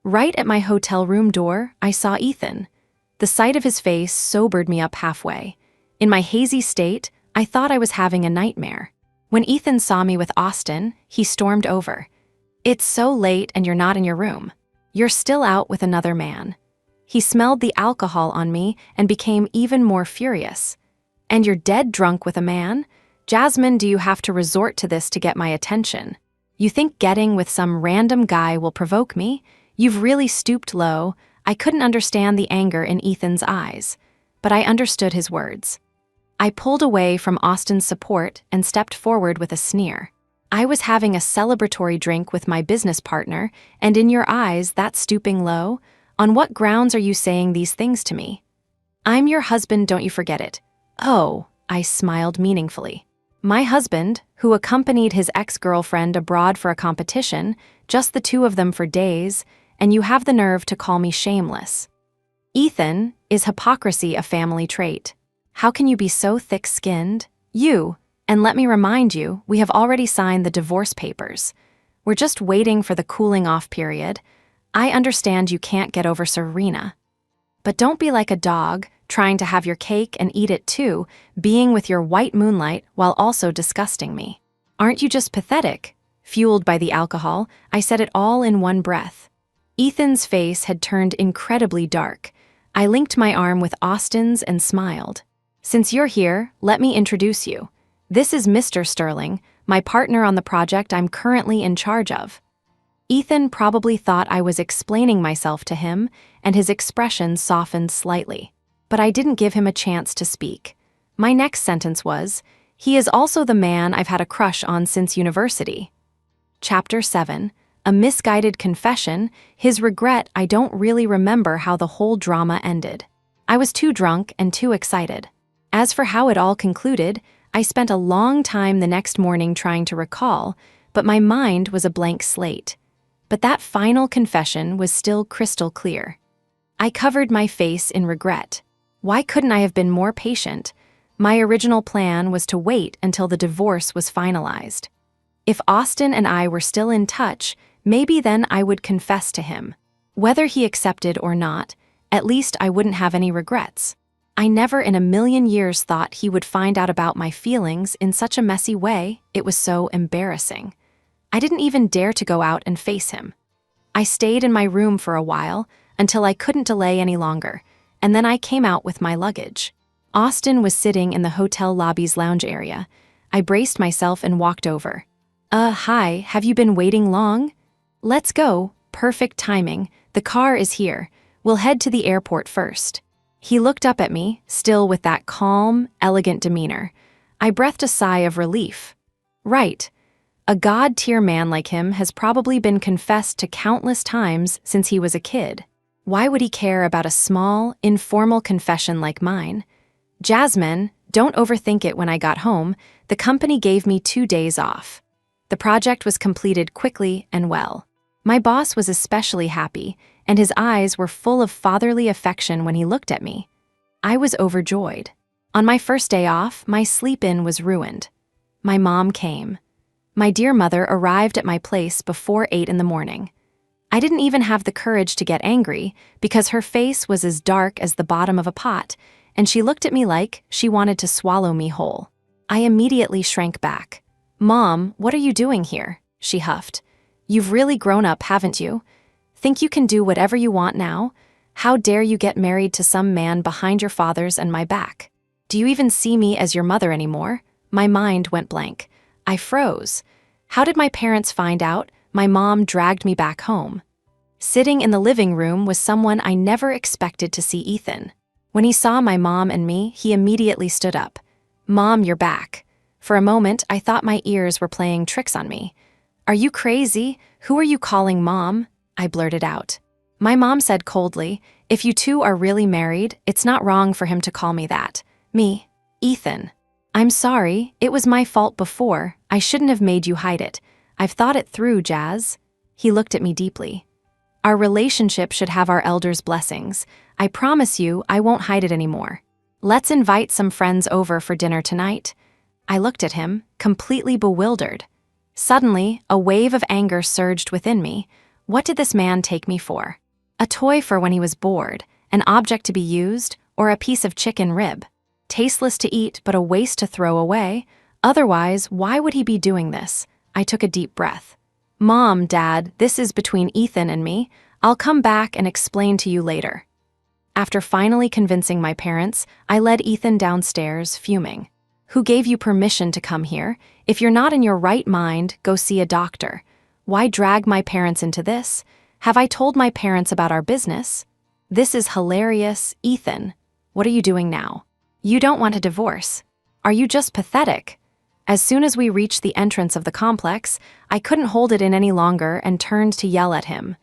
Right at my hotel room door, I saw Ethan. The sight of his face sobered me up halfway. In my hazy state, I thought I was having a nightmare. When Ethan saw me with Austin, he stormed over. It's so late and you're not in your room. You're still out with another man. He smelled the alcohol on me and became even more furious. And you're dead drunk with a man? Jasmine, do you have to resort to this to get my attention? You think getting with some random guy will provoke me? You've really stooped low. I couldn't understand the anger in Ethan's eyes, but I understood his words. I pulled away from Austin's support and stepped forward with a sneer. I was having a celebratory drink with my business partner, and in your eyes, that's stooping low? On what grounds are you saying these things to me? I'm your husband, don't you forget it. Oh, I smiled meaningfully. My husband, who accompanied his ex-girlfriend abroad for a competition, just the two of them for days, and you have the nerve to call me shameless. Ethan, is hypocrisy a family trait? How can you be so thick-skinned? And let me remind you, we have already signed the divorce papers. We're just waiting for the cooling-off period. I understand you can't get over Serena. But don't be like a dog, trying to have your cake and eat it too, being with your white moonlight while also disgusting me. Aren't you just pathetic? Fueled by the alcohol, I said it all in one breath. Ethan's face had turned incredibly dark. I linked my arm with Austin's and smiled. Since you're here, let me introduce you. This is Mr. Sterling, my partner on the project I'm currently in charge of. Ethan probably thought I was explaining myself to him, and his expression softened slightly. But I didn't give him a chance to speak. My next sentence was, he is also the man I've had a crush on since university. Chapter 7. A misguided confession, his regret I don't really remember how the whole drama ended. I was too drunk and too excited. As for how it all concluded, I spent a long time the next morning trying to recall, but my mind was a blank slate. But that final confession was still crystal clear. I covered my face in regret. Why couldn't I have been more patient? My original plan was to wait until the divorce was finalized. If Austin and I were still in touch, maybe then I would confess to him. Whether he accepted or not, at least I wouldn't have any regrets. I never in a million years thought he would find out about my feelings in such a messy way. It was so embarrassing. I didn't even dare to go out and face him. I stayed in my room for a while until I couldn't delay any longer, and then I came out with my luggage. Austin was sitting in the hotel lobby's lounge area. I braced myself and walked over. Hi, have you been waiting long? Let's go. Perfect timing. The car is here. We'll head to the airport first. He looked up at me, still with that calm, elegant demeanor. I breathed a sigh of relief. Right. A god-tier man like him has probably been confessed to countless times since he was a kid. Why would he care about a small, informal confession like mine? Jasmine, don't overthink it. When I got home, the company gave me 2 days off. The project was completed quickly and well. My boss was especially happy, and his eyes were full of fatherly affection when he looked at me. I was overjoyed. On my first day off, my sleep-in was ruined. My mom came. My dear mother arrived at my place before 8 in the morning. I didn't even have the courage to get angry because her face was as dark as the bottom of a pot, and she looked at me like she wanted to swallow me whole. I immediately shrank back. Mom, what are you doing here? She huffed. You've really grown up, haven't you? Think you can do whatever you want now? How dare you get married to some man behind your father's and my back? Do you even see me as your mother anymore? My mind went blank. I froze. How did my parents find out? My mom dragged me back home. Sitting in the living room was someone I never expected to see: Ethan. When he saw my mom and me, he immediately stood up. "Mom, you're back." For a moment, I thought my ears were playing tricks on me. "Are you crazy? Who are you calling Mom?" I blurted out. My mom said coldly, "If you two are really married, it's not wrong for him to call me that." Me, Ethan. "I'm sorry, it was my fault before. I shouldn't have made you hide it. I've thought it through, Jazz." He looked at me deeply. "Our relationship should have our elders' blessings. I promise you I won't hide it anymore. Let's invite some friends over for dinner tonight." I looked at him, completely bewildered. Suddenly, a wave of anger surged within me. What did this man take me for? A toy for when he was bored, an object to be used, or a piece of chicken rib? Tasteless to eat, but a waste to throw away? Otherwise, why would he be doing this? I took a deep breath. "Mom, Dad, this is between Ethan and me. I'll come back and explain to you later." After finally convincing my parents, I led Ethan downstairs, fuming. "Who gave you permission to come here? If you're not in your right mind, go see a doctor. Why drag my parents into this? Have I told my parents about our business? This is hilarious. Ethan, what are you doing now? You don't want a divorce. Are you just pathetic?" As soon as we reached the entrance of the complex, I couldn't hold it in any longer and turned to yell at him.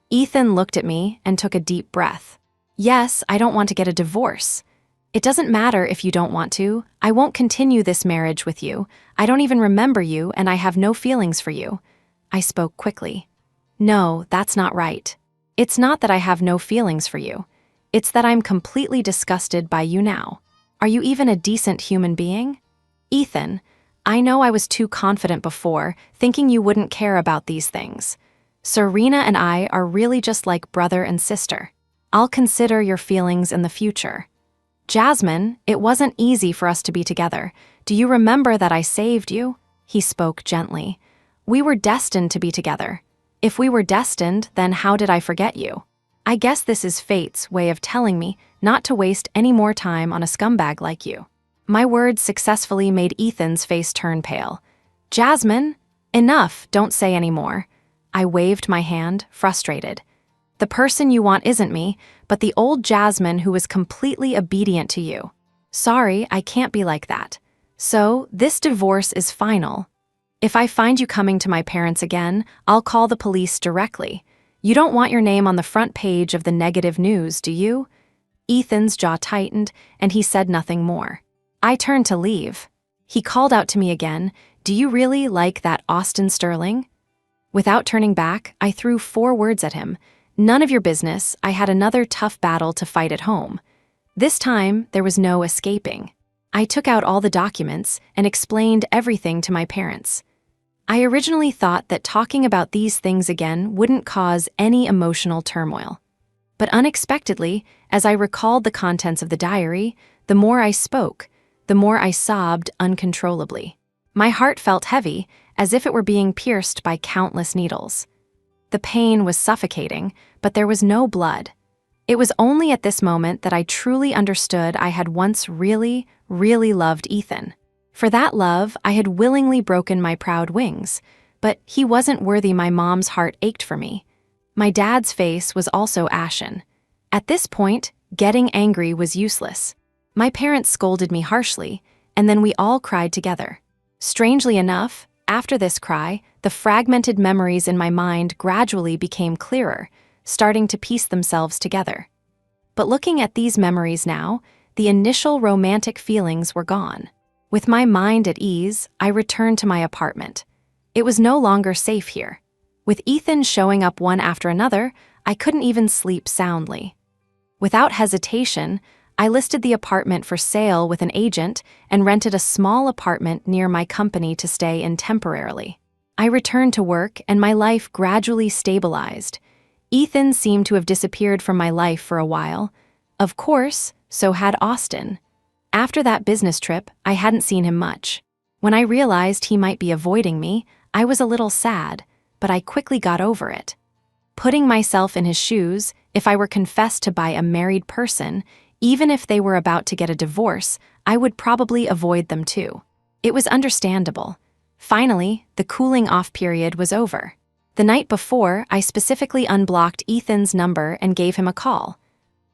Ethan looked at me and took a deep breath. "Yes, I don't want to get a divorce. It doesn't matter if you don't want to. I won't continue this marriage with you. I don't even remember you, and I have no feelings for you." I spoke quickly. "No, that's not right. It's not that I have no feelings for you. It's that I'm completely disgusted by you now. Are you even a decent human being? Ethan, I know I was too confident before, thinking you wouldn't care about these things. Serena and I are really just like brother and sister. I'll consider your feelings in the future. Jasmine, it wasn't easy for us to be together. Do you remember that I saved you?" He spoke gently. "We were destined to be together. If we were destined, then how did I forget you? I guess this is fate's way of telling me not to waste any more time on a scumbag like you." My words successfully made Ethan's face turn pale. "Jasmine, enough, don't say any more." I waved my hand, frustrated. "The person you want isn't me, but the old Jasmine who was completely obedient to you. Sorry, I can't be like that. So, this divorce is final. If I find you coming to my parents again, I'll call the police directly. You don't want your name on the front page of the negative news, do you?" Ethan's jaw tightened, and he said nothing more. I turned to leave. He called out to me again, "Do you really like that Austin Sterling?" Without turning back, I threw 4 words at him. None of your business. I had another tough battle to fight at home. This time, there was no escaping. I took out all the documents and explained everything to my parents. I originally thought that talking about these things again wouldn't cause any emotional turmoil. But unexpectedly, as I recalled the contents of the diary, the more I spoke, the more I sobbed uncontrollably. My heart felt heavy, as if it were being pierced by countless needles. The pain was suffocating, but there was no blood. It was only at this moment that I truly understood I had once really, really loved Ethan. For that love, I had willingly broken my proud wings, but he wasn't worthy. My mom's heart ached for me. My dad's face was also ashen. At this point, getting angry was useless. My parents scolded me harshly, and then we all cried together. Strangely enough, after this cry, the fragmented memories in my mind gradually became clearer, starting to piece themselves together. But looking at these memories now, the initial romantic feelings were gone. With my mind at ease, I returned to my apartment. It was no longer safe here. With Ethan showing up one after another, I couldn't even sleep soundly. Without hesitation, I listed the apartment for sale with an agent and rented a small apartment near my company to stay in temporarily. I returned to work and my life gradually stabilized. Ethan seemed to have disappeared from my life for a while. Of course, so had Austin. After that business trip, I hadn't seen him much. When I realized he might be avoiding me, I was a little sad, but I quickly got over it. Putting myself in his shoes, if I were confessed to by a married person, even if they were about to get a divorce, I would probably avoid them too. It was understandable. Finally, the cooling off period was over. The night before, I specifically unblocked Ethan's number and gave him a call.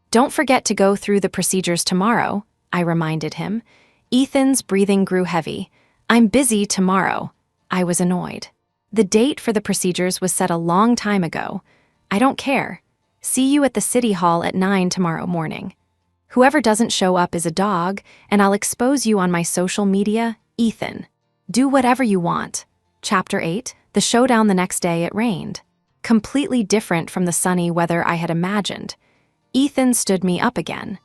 "Don't forget to go through the procedures tomorrow," I reminded him. Ethan's breathing grew heavy. "I'm busy tomorrow." I was annoyed. The date for the procedures was set a long time ago. "I don't care. See you at the city hall at 9 tomorrow morning. Whoever doesn't show up is a dog, and I'll expose you on my social media, Ethan. Do whatever you want." Chapter 8, The Showdown. The next day it rained. Completely different from the sunny weather I had imagined. Ethan stood me up again.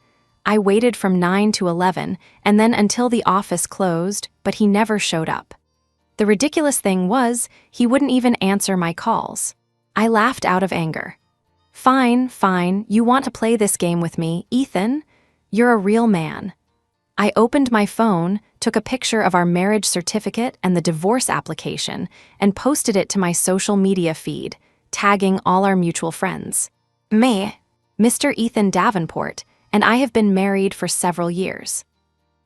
I waited from 9 to 11, and then until the office closed, but he never showed up. The ridiculous thing was, he wouldn't even answer my calls. I laughed out of anger. Fine, you want to play this game with me, Ethan? You're a real man." I opened my phone, took a picture of our marriage certificate and the divorce application, and posted it to my social media feed, tagging all our mutual friends. Me, Mr. Ethan Davenport, and I have been married for several years.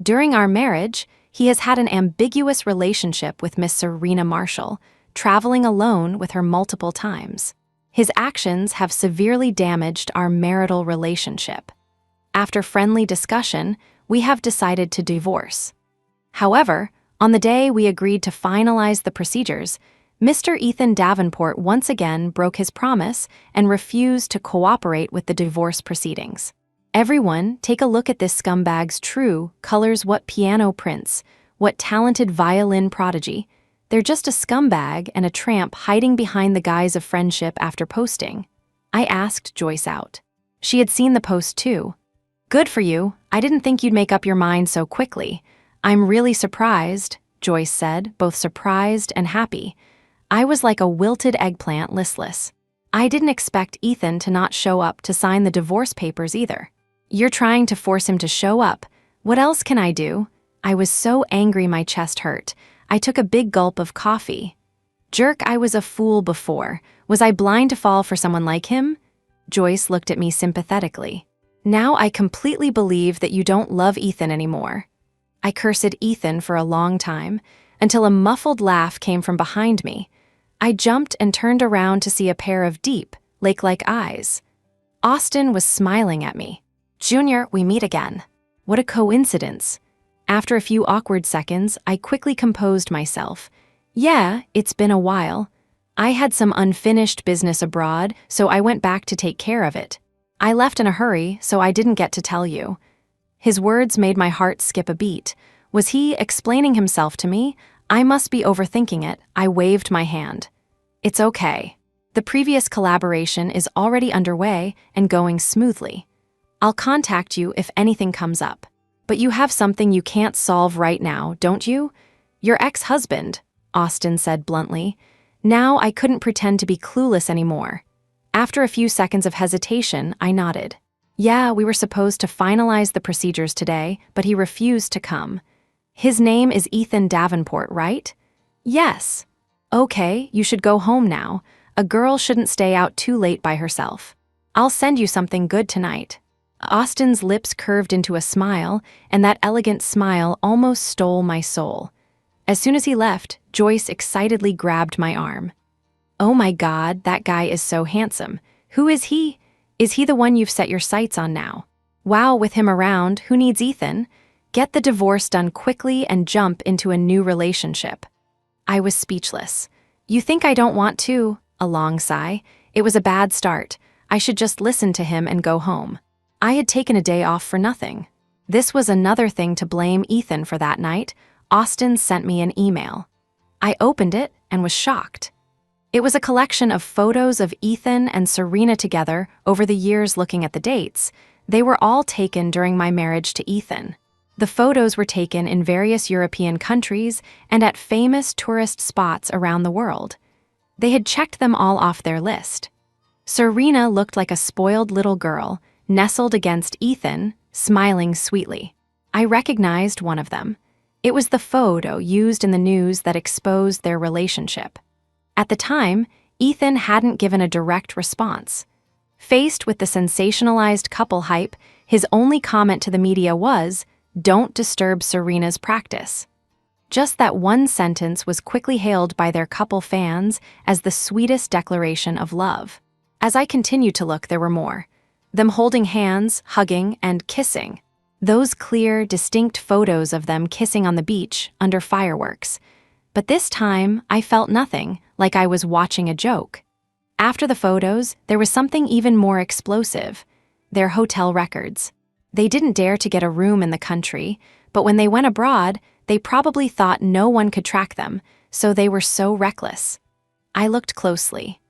During our marriage, he has had an ambiguous relationship with Miss Serena Marshall, traveling alone with her multiple times. His actions have severely damaged our marital relationship. After friendly discussion, we have decided to divorce. However, on the day we agreed to finalize the procedures, Mr. Ethan Davenport once again broke his promise and refused to cooperate with the divorce proceedings. "Everyone, take a look at this scumbag's true colors. What piano prince, what talented violin prodigy. They're just a scumbag and a tramp hiding behind the guise of friendship after posting." I asked Joyce out. She had seen the post too. "Good for you. I didn't think you'd make up your mind so quickly. I'm really surprised," Joyce said, both surprised and happy. I was like a wilted eggplant, listless. I didn't expect Ethan to not show up to sign the divorce papers either. "You're trying to force him to show up. What else can I do?" I was so angry my chest hurt. I took a big gulp of coffee. "Jerk, I was a fool before. Was I blind to fall for someone like him?" Joyce looked at me sympathetically. "Now I completely believe that you don't love Ethan anymore." I cursed Ethan for a long time, until a muffled laugh came from behind me. I jumped and turned around to see a pair of deep, lake-like eyes. Austin was smiling at me. "Junior, we meet again." What a coincidence. After a few awkward seconds, I quickly composed myself. "Yeah, it's been a while. I had some unfinished business abroad, so I went back to take care of it. I left in a hurry, so I didn't get to tell you." His words made my heart skip a beat. Was he explaining himself to me? I must be overthinking it. I waved my hand. "It's okay. The previous collaboration is already underway and going smoothly. I'll contact you if anything comes up. But you have something you can't solve right now, don't you? Your ex-husband," Austin said bluntly. Now I couldn't pretend to be clueless anymore. After a few seconds of hesitation, I nodded. "Yeah, we were supposed to finalize the procedures today, but he refused to come. His name is Ethan Davenport, right?" "Yes." "Okay, you should go home now. A girl shouldn't stay out too late by herself. I'll send you something good tonight." Austin's lips curved into a smile, and that elegant smile almost stole my soul. As soon as he left, Joyce excitedly grabbed my arm. "Oh my God, that guy is so handsome. Who is he? Is he the one you've set your sights on now? Wow, with him around, who needs Ethan? Get the divorce done quickly and jump into a new relationship." I was speechless. "You think I don't want to?" A long sigh. It was a bad start. I should just listen to him and go home. I had taken a day off for nothing. This was another thing to blame Ethan for that night. Austin sent me an email. I opened it and was shocked. It was a collection of photos of Ethan and Serena together over the years. Looking at the dates, they were all taken during my marriage to Ethan. The photos were taken in various European countries and at famous tourist spots around the world. They had checked them all off their list. Serena looked like a spoiled little girl, nestled against Ethan, smiling sweetly. I recognized one of them. It was the photo used in the news that exposed their relationship. At the time, Ethan hadn't given a direct response. Faced with the sensationalized couple hype, his only comment to the media was, "Don't disturb Serena's practice." Just that one sentence was quickly hailed by their couple fans as the sweetest declaration of love. As I continued to look, there were more. Them holding hands, hugging, and kissing. Those clear, distinct photos of them kissing on the beach under fireworks. But this time, I felt nothing, like I was watching a joke. After the photos, there was something even more explosive. Their hotel records. They didn't dare to get a room in the country, but when they went abroad, they probably thought no one could track them, so they were so reckless. I looked closely.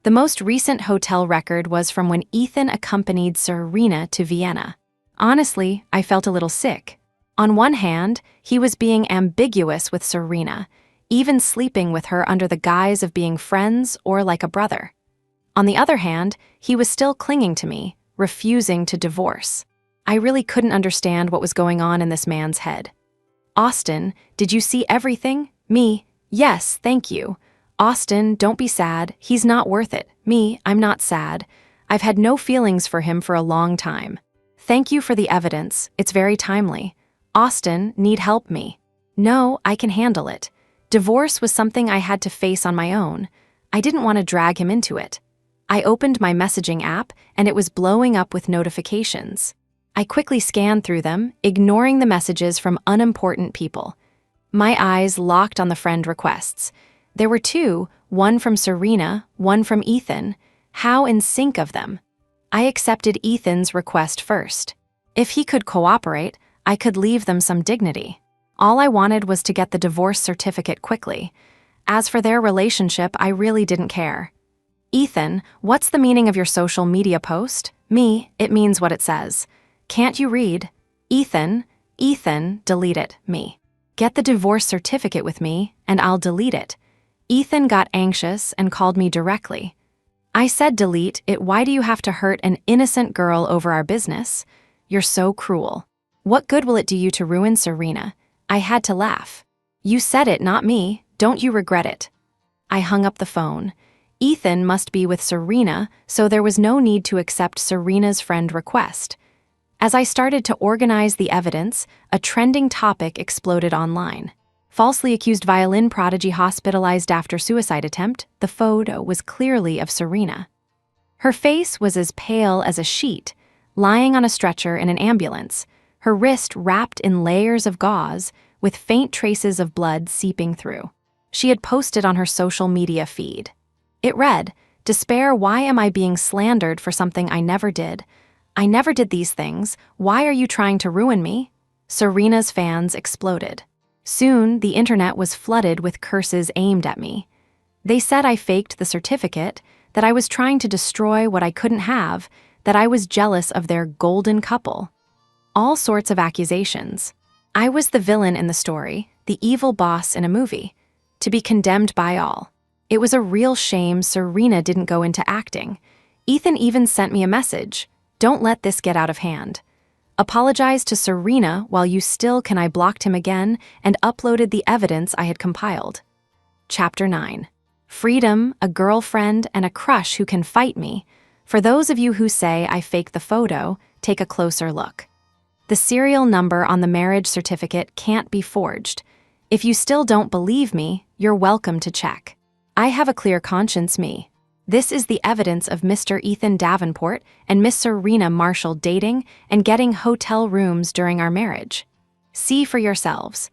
The most recent hotel record was from when Ethan accompanied Serena to Vienna. Honestly, I felt a little sick. On one hand, he was being ambiguous with Serena, even sleeping with her under the guise of being friends or like a brother. On the other hand, he was still clinging to me, refusing to divorce. I really couldn't understand what was going on in this man's head. Austin, did you see everything? Me, yes, thank you. Austin, don't be sad, he's not worth it. Me, I'm not sad. I've had no feelings for him for a long time. Thank you for the evidence, it's very timely. Austin, need help me. No, I can handle it. Divorce was something I had to face on my own. I didn't want to drag him into it. I opened my messaging app and it was blowing up with notifications. I quickly scanned through them, ignoring the messages from unimportant people. My eyes locked on the friend requests. There were two, one from Serena, one from Ethan. How in sync of them. I accepted Ethan's request first. If he could cooperate, I could leave them some dignity. All I wanted was to get the divorce certificate quickly. As for their relationship, I really didn't care. Ethan, what's the meaning of your social media post? Me, it means what it says. Can't you read? Ethan, delete it, me. Get the divorce certificate with me, and I'll delete it. Ethan got anxious and called me directly. I said delete it, why do you have to hurt an innocent girl over our business? You're so cruel. What good will it do you to ruin Serena? I had to laugh. You said it, not me, don't you regret it? I hung up the phone. Ethan must be with Serena, so there was no need to accept Serena's friend request. As I started to organize the evidence, a trending topic exploded online. Falsely accused violin prodigy hospitalized after suicide attempt, the photo was clearly of Serena. Her face was as pale as a sheet, lying on a stretcher in an ambulance, her wrist wrapped in layers of gauze, with faint traces of blood seeping through. She had posted on her social media feed. It read, "Despair, why am I being slandered for something I never did? I never did these things. Why are you trying to ruin me?" Serena's fans exploded. Soon, the internet was flooded with curses aimed at me. They said I faked the certificate, that I was trying to destroy what I couldn't have, that I was jealous of their golden couple. All sorts of accusations. I was the villain in the story, the evil boss in a movie, to be condemned by all. It was a real shame Serena didn't go into acting. Ethan even sent me a message. Don't let this get out of hand. Apologize to Serena while you still can. I blocked him again and uploaded the evidence I had compiled. Chapter 9. Freedom, a girlfriend, and a crush who can fight me. For those of you who say I faked the photo, take a closer look. The serial number on the marriage certificate can't be forged. If you still don't believe me, you're welcome to check. I have a clear conscience, me. This is the evidence of Mr. Ethan Davenport and Miss Serena Marshall dating and getting hotel rooms during our marriage. See for yourselves.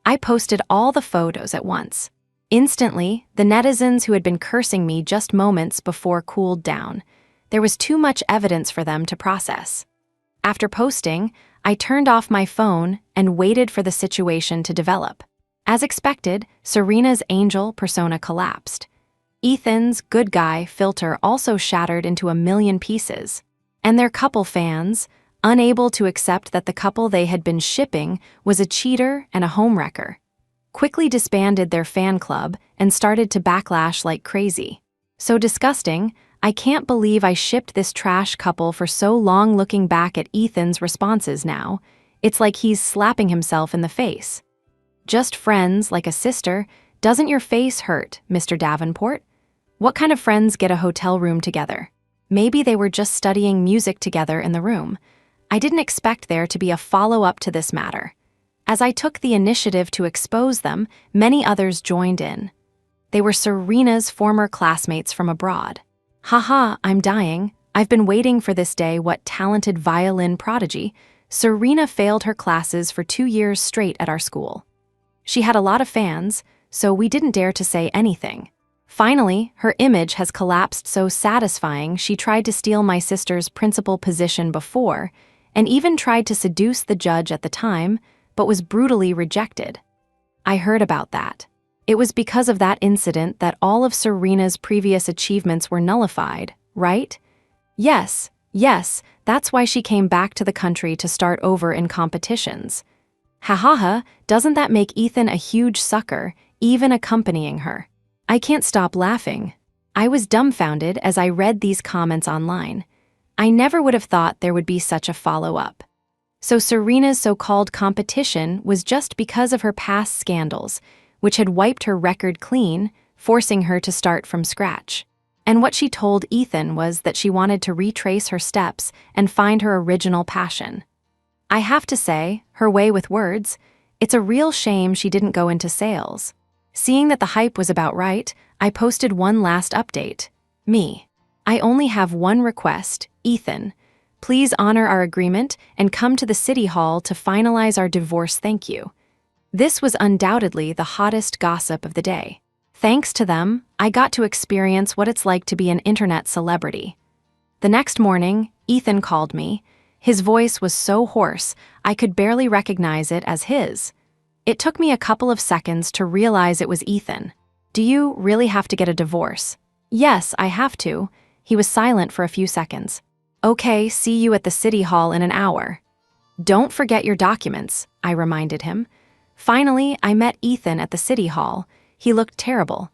I posted all the photos at once. Instantly, the netizens who had been cursing me just moments before cooled down. There was too much evidence for them to process. After posting, I turned off my phone and waited for the situation to develop. As expected, Serena's angel persona collapsed. Ethan's good guy filter also shattered into a million pieces. And their couple fans, unable to accept that the couple they had been shipping was a cheater and a homewrecker, quickly disbanded their fan club and started to backlash like crazy. So disgusting, I can't believe I shipped this trash couple for so long. Looking back at Ethan's responses now, it's like he's slapping himself in the face. Just friends like a sister, doesn't your face hurt, Mr. Davenport? What kind of friends get a hotel room together? Maybe they were just studying music together in the room. I didn't expect there to be a follow-up to this matter. As I took the initiative to expose them, many others joined in. They were Serena's former classmates from abroad. Haha, I'm dying. I've been waiting for this day. What talented violin prodigy. Serena failed her classes for 2 years straight at our school. She had a lot of fans, so we didn't dare to say anything. Finally, her image has collapsed so satisfying she tried to steal my sister's principal position before, and even tried to seduce the judge at the time, but was brutally rejected. I heard about that. It was because of that incident that all of Serena's previous achievements were nullified, right? Yes, that's why she came back to the country to start over in competitions. Ha, doesn't that make Ethan a huge sucker, even accompanying her? I can't stop laughing. I was dumbfounded as I read these comments online. I never would have thought there would be such a follow-up. So Serena's so-called competition was just because of her past scandals, which had wiped her record clean, forcing her to start from scratch. And what she told Ethan was that she wanted to retrace her steps and find her original passion. I have to say, her way with words, it's a real shame she didn't go into sales. Seeing that the hype was about right, I posted one last update. Me. I only have one request, Ethan. Please honor our agreement and come to the city hall to finalize our divorce, thank you. This was undoubtedly the hottest gossip of the day. Thanks to them, I got to experience what it's like to be an internet celebrity. The next morning, Ethan called me. His voice was so hoarse, I could barely recognize it as his. It took me a couple of seconds to realize it was Ethan. Do you really have to get a divorce? Yes, I have to. He was silent for a few seconds. Okay, see you at the city hall in an hour. Don't forget your documents, I reminded him. Finally, I met Ethan at the city hall. He looked terrible.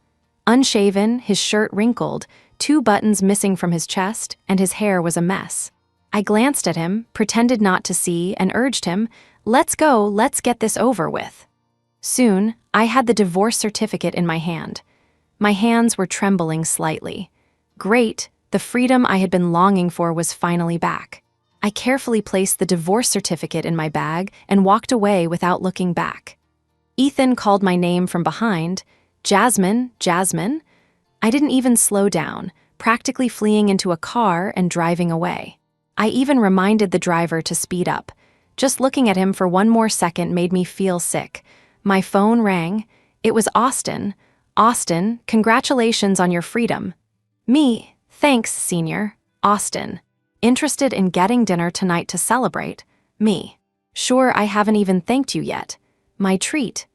Unshaven, his shirt wrinkled, 2 buttons missing from his chest, and his hair was a mess. I glanced at him, pretended not to see, and urged him, let's go, let's get this over with. Soon, I had the divorce certificate in my hand. My hands were trembling slightly. Great, the freedom I had been longing for was finally back. I carefully placed the divorce certificate in my bag and walked away without looking back. Ethan called my name from behind. Jasmine? I didn't even slow down, practically fleeing into a car and driving away. I even reminded the driver to speed up. Just looking at him for one more second made me feel sick. My phone rang. It was Austin. Austin, congratulations on your freedom. Me, thanks, senior. Austin. Interested in getting dinner tonight to celebrate? Me. Sure, I haven't even thanked you yet. My treat.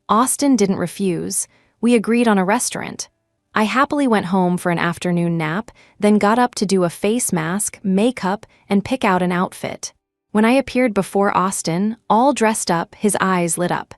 Austin didn't refuse. We agreed on a restaurant. I happily went home for an afternoon nap, then got up to do a face mask, makeup, and pick out an outfit. When I appeared before Austin, all dressed up, his eyes lit up.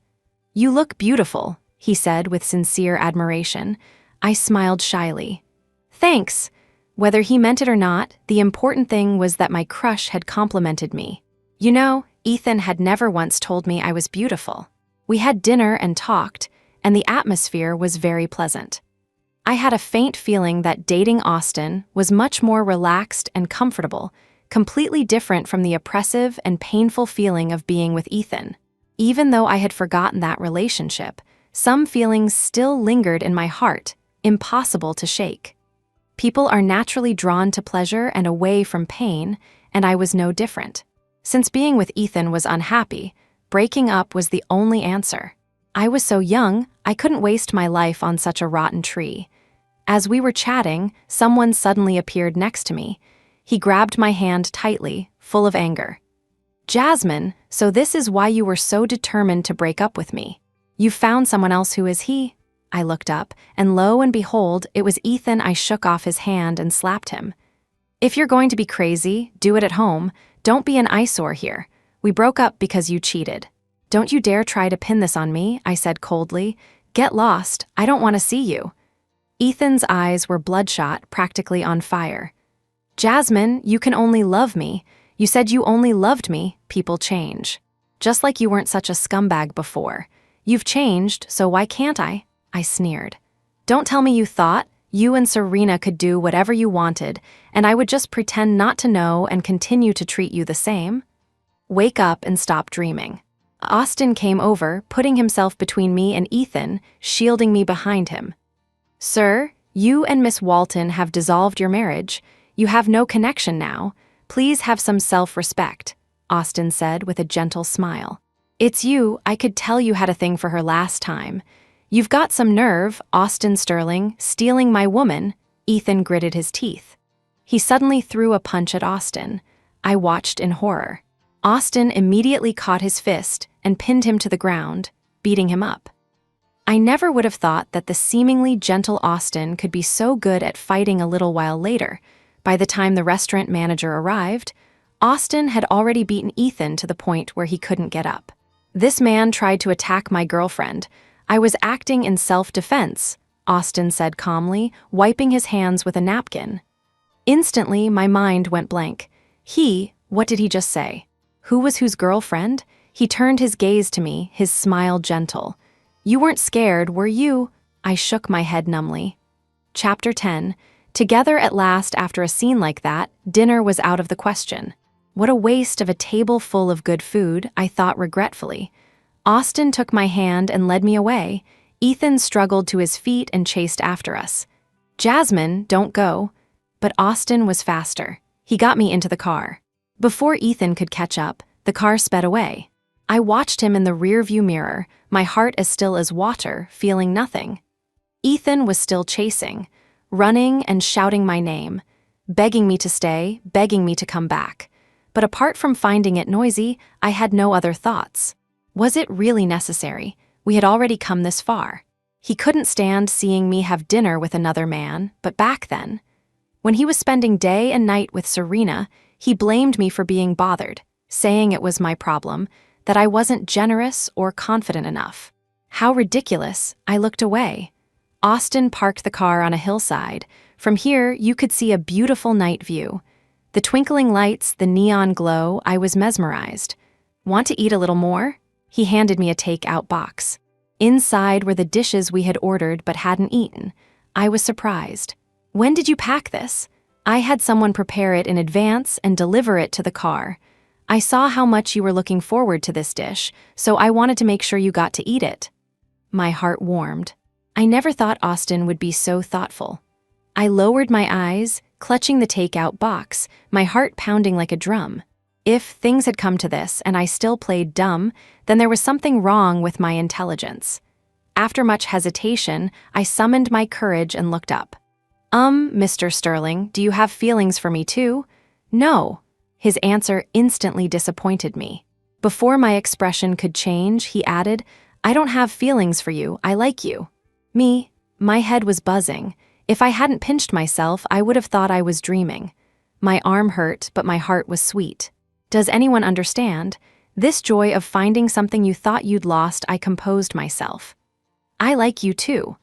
You look beautiful, he said with sincere admiration. I smiled shyly. Thanks. Whether he meant it or not, the important thing was that my crush had complimented me. You know, Ethan had never once told me I was beautiful. We had dinner and talked, and the atmosphere was very pleasant. I had a faint feeling that dating Austin was much more relaxed and comfortable, completely different from the oppressive and painful feeling of being with Ethan. Even though I had forgotten that relationship, some feelings still lingered in my heart, impossible to shake. People are naturally drawn to pleasure and away from pain, and I was no different. Since being with Ethan was unhappy, breaking up was the only answer. I was so young, I couldn't waste my life on such a rotten tree. As we were chatting, someone suddenly appeared next to me. He grabbed my hand tightly, full of anger. Jasmine, so this is why you were so determined to break up with me. You found someone else. Who is he? I looked up, and lo and behold, it was Ethan. I shook off his hand and slapped him. If you're going to be crazy, do it at home. Don't be an eyesore here. We broke up because you cheated. Don't you dare try to pin this on me, I said coldly. Get lost, I don't want to see you. Ethan's eyes were bloodshot, practically on fire. Jasmine, you can only love me. You said you only loved me. People change. Just like you weren't such a scumbag before. You've changed, so why can't I? I sneered. Don't tell me you thought you and Serena could do whatever you wanted, and I would just pretend not to know and continue to treat you the same? Wake up and stop dreaming. Austin came over, putting himself between me and Ethan, shielding me behind him. "Sir, you and Miss Walton have dissolved your marriage. You have no connection now. Please have some self-respect," Austin said with a gentle smile. "It's you, I could tell you had a thing for her last time. You've got some nerve, Austin Sterling, stealing my woman." Ethan gritted his teeth. He suddenly threw a punch at Austin. I watched in horror. Austin immediately caught his fist and pinned him to the ground, beating him up. I never would have thought that the seemingly gentle Austin could be so good at fighting a little while later. By the time the restaurant manager arrived, Austin had already beaten Ethan to the point where he couldn't get up. "This man tried to attack my girlfriend. I was acting in self-defense," Austin said calmly, wiping his hands with a napkin. Instantly, my mind went blank. What did he just say? Who was whose girlfriend? He turned his gaze to me, his smile gentle. "You weren't scared, were you?" I shook my head numbly. Chapter 10. Together at last after a scene like that, dinner was out of the question. What a waste of a table full of good food, I thought regretfully. Austin took my hand and led me away. Ethan struggled to his feet and chased after us. "Jasmine, don't go." But Austin was faster. He got me into the car. Before Ethan could catch up, the car sped away. I watched him in the rearview mirror, my heart as still as water, feeling nothing. Ethan was still chasing, running and shouting my name, begging me to stay, begging me to come back. But apart from finding it noisy, I had no other thoughts. Was it really necessary? We had already come this far. He couldn't stand seeing me have dinner with another man, but back then, when he was spending day and night with Serena, he blamed me for being bothered, saying it was my problem, that I wasn't generous or confident enough. How ridiculous. I looked away. Austin parked the car on a hillside. From here, you could see a beautiful night view. The twinkling lights, the neon glow, I was mesmerized. "Want to eat a little more?" He handed me a take-out box. Inside were the dishes we had ordered but hadn't eaten. I was surprised. "When did you pack this?" "I had someone prepare it in advance and deliver it to the car. I saw how much you were looking forward to this dish, so I wanted to make sure you got to eat it." My heart warmed. I never thought Austin would be so thoughtful. I lowered my eyes, clutching the take-out box, my heart pounding like a drum. If things had come to this and I still played dumb, then there was something wrong with my intelligence. After much hesitation, I summoned my courage and looked up. Mr. Sterling, do you have feelings for me too?" "No." His answer instantly disappointed me. Before my expression could change, he added, "I don't have feelings for you, I like you." My head was buzzing. If I hadn't pinched myself, I would have thought I was dreaming. My arm hurt, but my heart was sweet. Does anyone understand? This joy of finding something you thought you'd lost, I composed myself. "I like you too.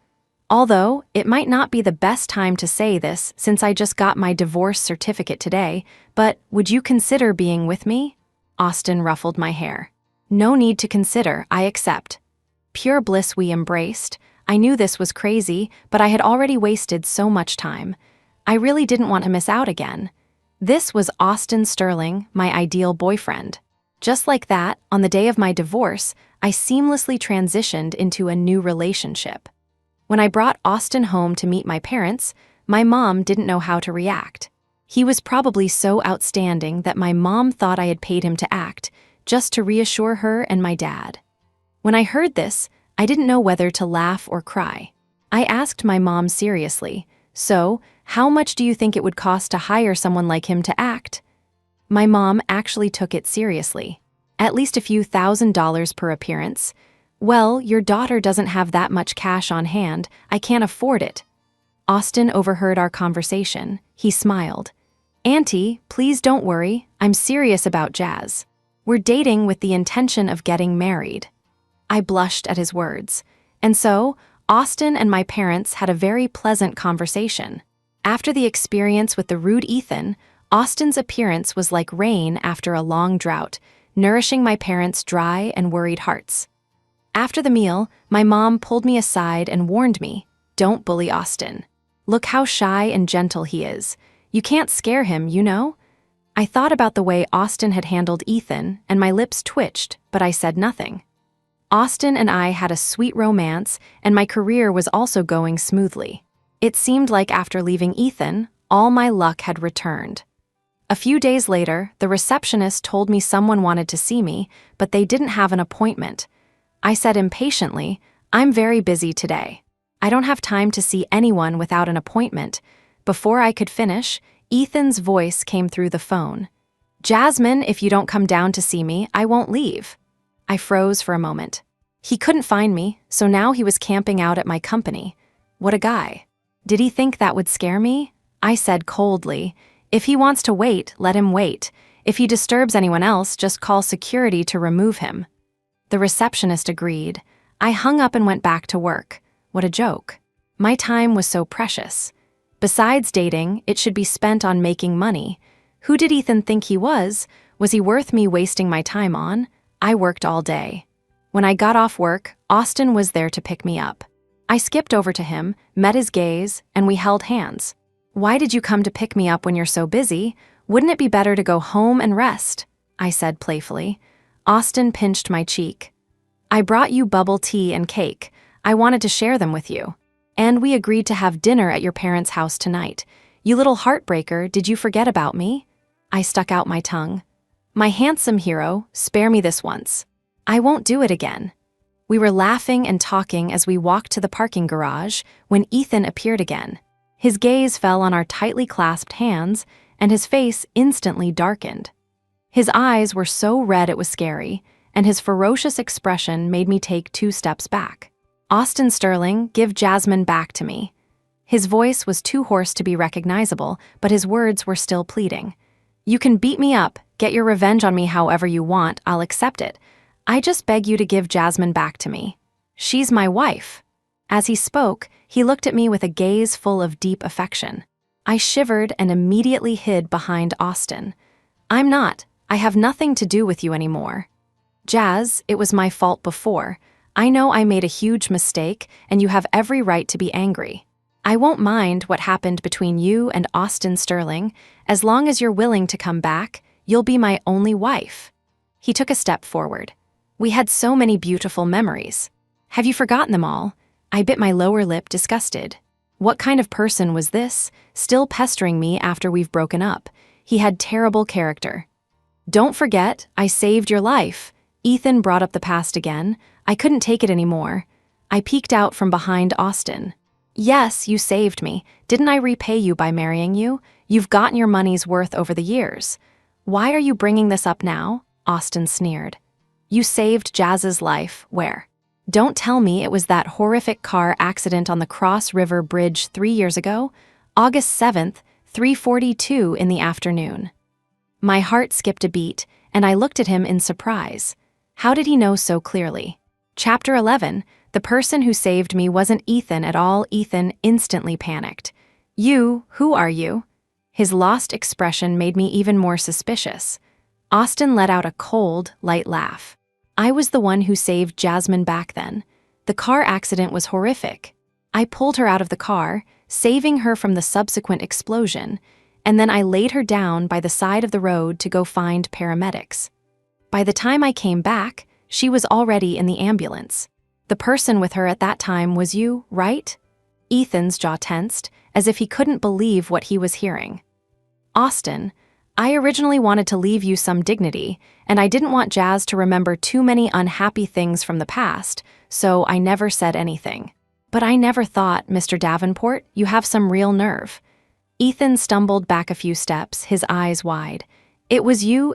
Although, it might not be the best time to say this since I just got my divorce certificate today, but would you consider being with me?" Austin ruffled my hair. "No need to consider, I accept." Pure bliss we embraced. I knew this was crazy, but I had already wasted so much time. I really didn't want to miss out again. This was Austin Sterling, my ideal boyfriend. Just like that, on the day of my divorce, I seamlessly transitioned into a new relationship. When I brought Austin home to meet my parents, my mom didn't know how to react. He was probably so outstanding that my mom thought I had paid him to act, just to reassure her and my dad. When I heard this, I didn't know whether to laugh or cry. I asked my mom seriously, "So, how much do you think it would cost to hire someone like him to act?" My mom actually took it seriously. "At least a few $1,000s per appearance." "Well, your daughter doesn't have that much cash on hand. I can't afford it." Austin overheard our conversation. He smiled. "Auntie, please don't worry. I'm serious about Jazz. We're dating with the intention of getting married." I blushed at his words. And so, Austin and my parents had a very pleasant conversation. After the experience with the rude Ethan, Austin's appearance was like rain after a long drought, nourishing my parents' dry and worried hearts. After the meal, my mom pulled me aside and warned me, "Don't bully Austin. Look how shy and gentle he is. You can't scare him, you know?" I thought about the way Austin had handled Ethan, and my lips twitched, but I said nothing. Austin and I had a sweet romance, and my career was also going smoothly. It seemed like after leaving Ethan, all my luck had returned. A few days later, the receptionist told me someone wanted to see me, but they didn't have an appointment. I said impatiently, "I'm very busy today. I don't have time to see anyone without an appointment." Before I could finish, Ethan's voice came through the phone. "Jasmine, if you don't come down to see me, I won't leave." I froze for a moment. He couldn't find me, so now he was camping out at my company. What a guy. Did he think that would scare me? I said coldly, "If he wants to wait, let him wait. If he disturbs anyone else, just call security to remove him." The receptionist agreed. I hung up and went back to work. What a joke. My time was so precious. Besides dating, it should be spent on making money. Who did Ethan think he was? Was he worth me wasting my time on? I worked all day. When I got off work, Austin was there to pick me up. I skipped over to him, met his gaze, and we held hands. "Why did you come to pick me up when you're so busy? Wouldn't it be better to go home and rest?" I said playfully. Austin pinched my cheek. "I brought you bubble tea and cake. I wanted to share them with you. And we agreed to have dinner at your parents' house tonight. You little heartbreaker, did you forget about me?" I stuck out my tongue. "My handsome hero, spare me this once. I won't do it again." We were laughing and talking as we walked to the parking garage when Ethan appeared again. His gaze fell on our tightly clasped hands, and his face instantly darkened. His eyes were so red it was scary, and his ferocious expression made me take 2 steps back. "Austin Sterling, give Jasmine back to me." His voice was too hoarse to be recognizable, but his words were still pleading. "You can beat me up, get your revenge on me however you want, I'll accept it. I just beg you to give Jasmine back to me. She's my wife." As he spoke, he looked at me with a gaze full of deep affection. I shivered and immediately hid behind Austin. "I'm not. I have nothing to do with you anymore." "Jazz, it was my fault before. I know I made a huge mistake, and you have every right to be angry. I won't mind what happened between you and Austin Sterling. As long as you're willing to come back, you'll be my only wife." He took a step forward. "We had so many beautiful memories. Have you forgotten them all?" I bit my lower lip, disgusted. What kind of person was this, still pestering me after we've broken up? He had terrible character. "Don't forget, I saved your life." Ethan brought up the past again. I couldn't take it anymore. I peeked out from behind Austin. "Yes, you saved me. Didn't I repay you by marrying you? You've gotten your money's worth over the years. Why are you bringing this up now?" Austin sneered. "You saved Jazz's life. Where? Don't tell me it was that horrific car accident on the Cross River Bridge 3 years ago? August 7th, 3:42 in the afternoon." My heart skipped a beat, and I looked at him in surprise. How did he know so clearly? Chapter 11, the person who saved me wasn't Ethan at all. Ethan instantly panicked. "You, who are you?" His lost expression made me even more suspicious. Austin let out a cold, light laugh. "I was the one who saved Jasmine back then. The car accident was horrific. I pulled her out of the car, saving her from the subsequent explosion, and then I laid her down by the side of the road to go find paramedics. By the time I came back, she was already in the ambulance. The person with her at that time was you, right?" Ethan's jaw tensed, as if he couldn't believe what he was hearing. "Austin, I originally wanted to leave you some dignity, and I didn't want Jazz to remember too many unhappy things from the past, so I never said anything. But I never thought, Mr. Davenport, you have some real nerve." Ethan stumbled back a few steps, his eyes wide. It was you.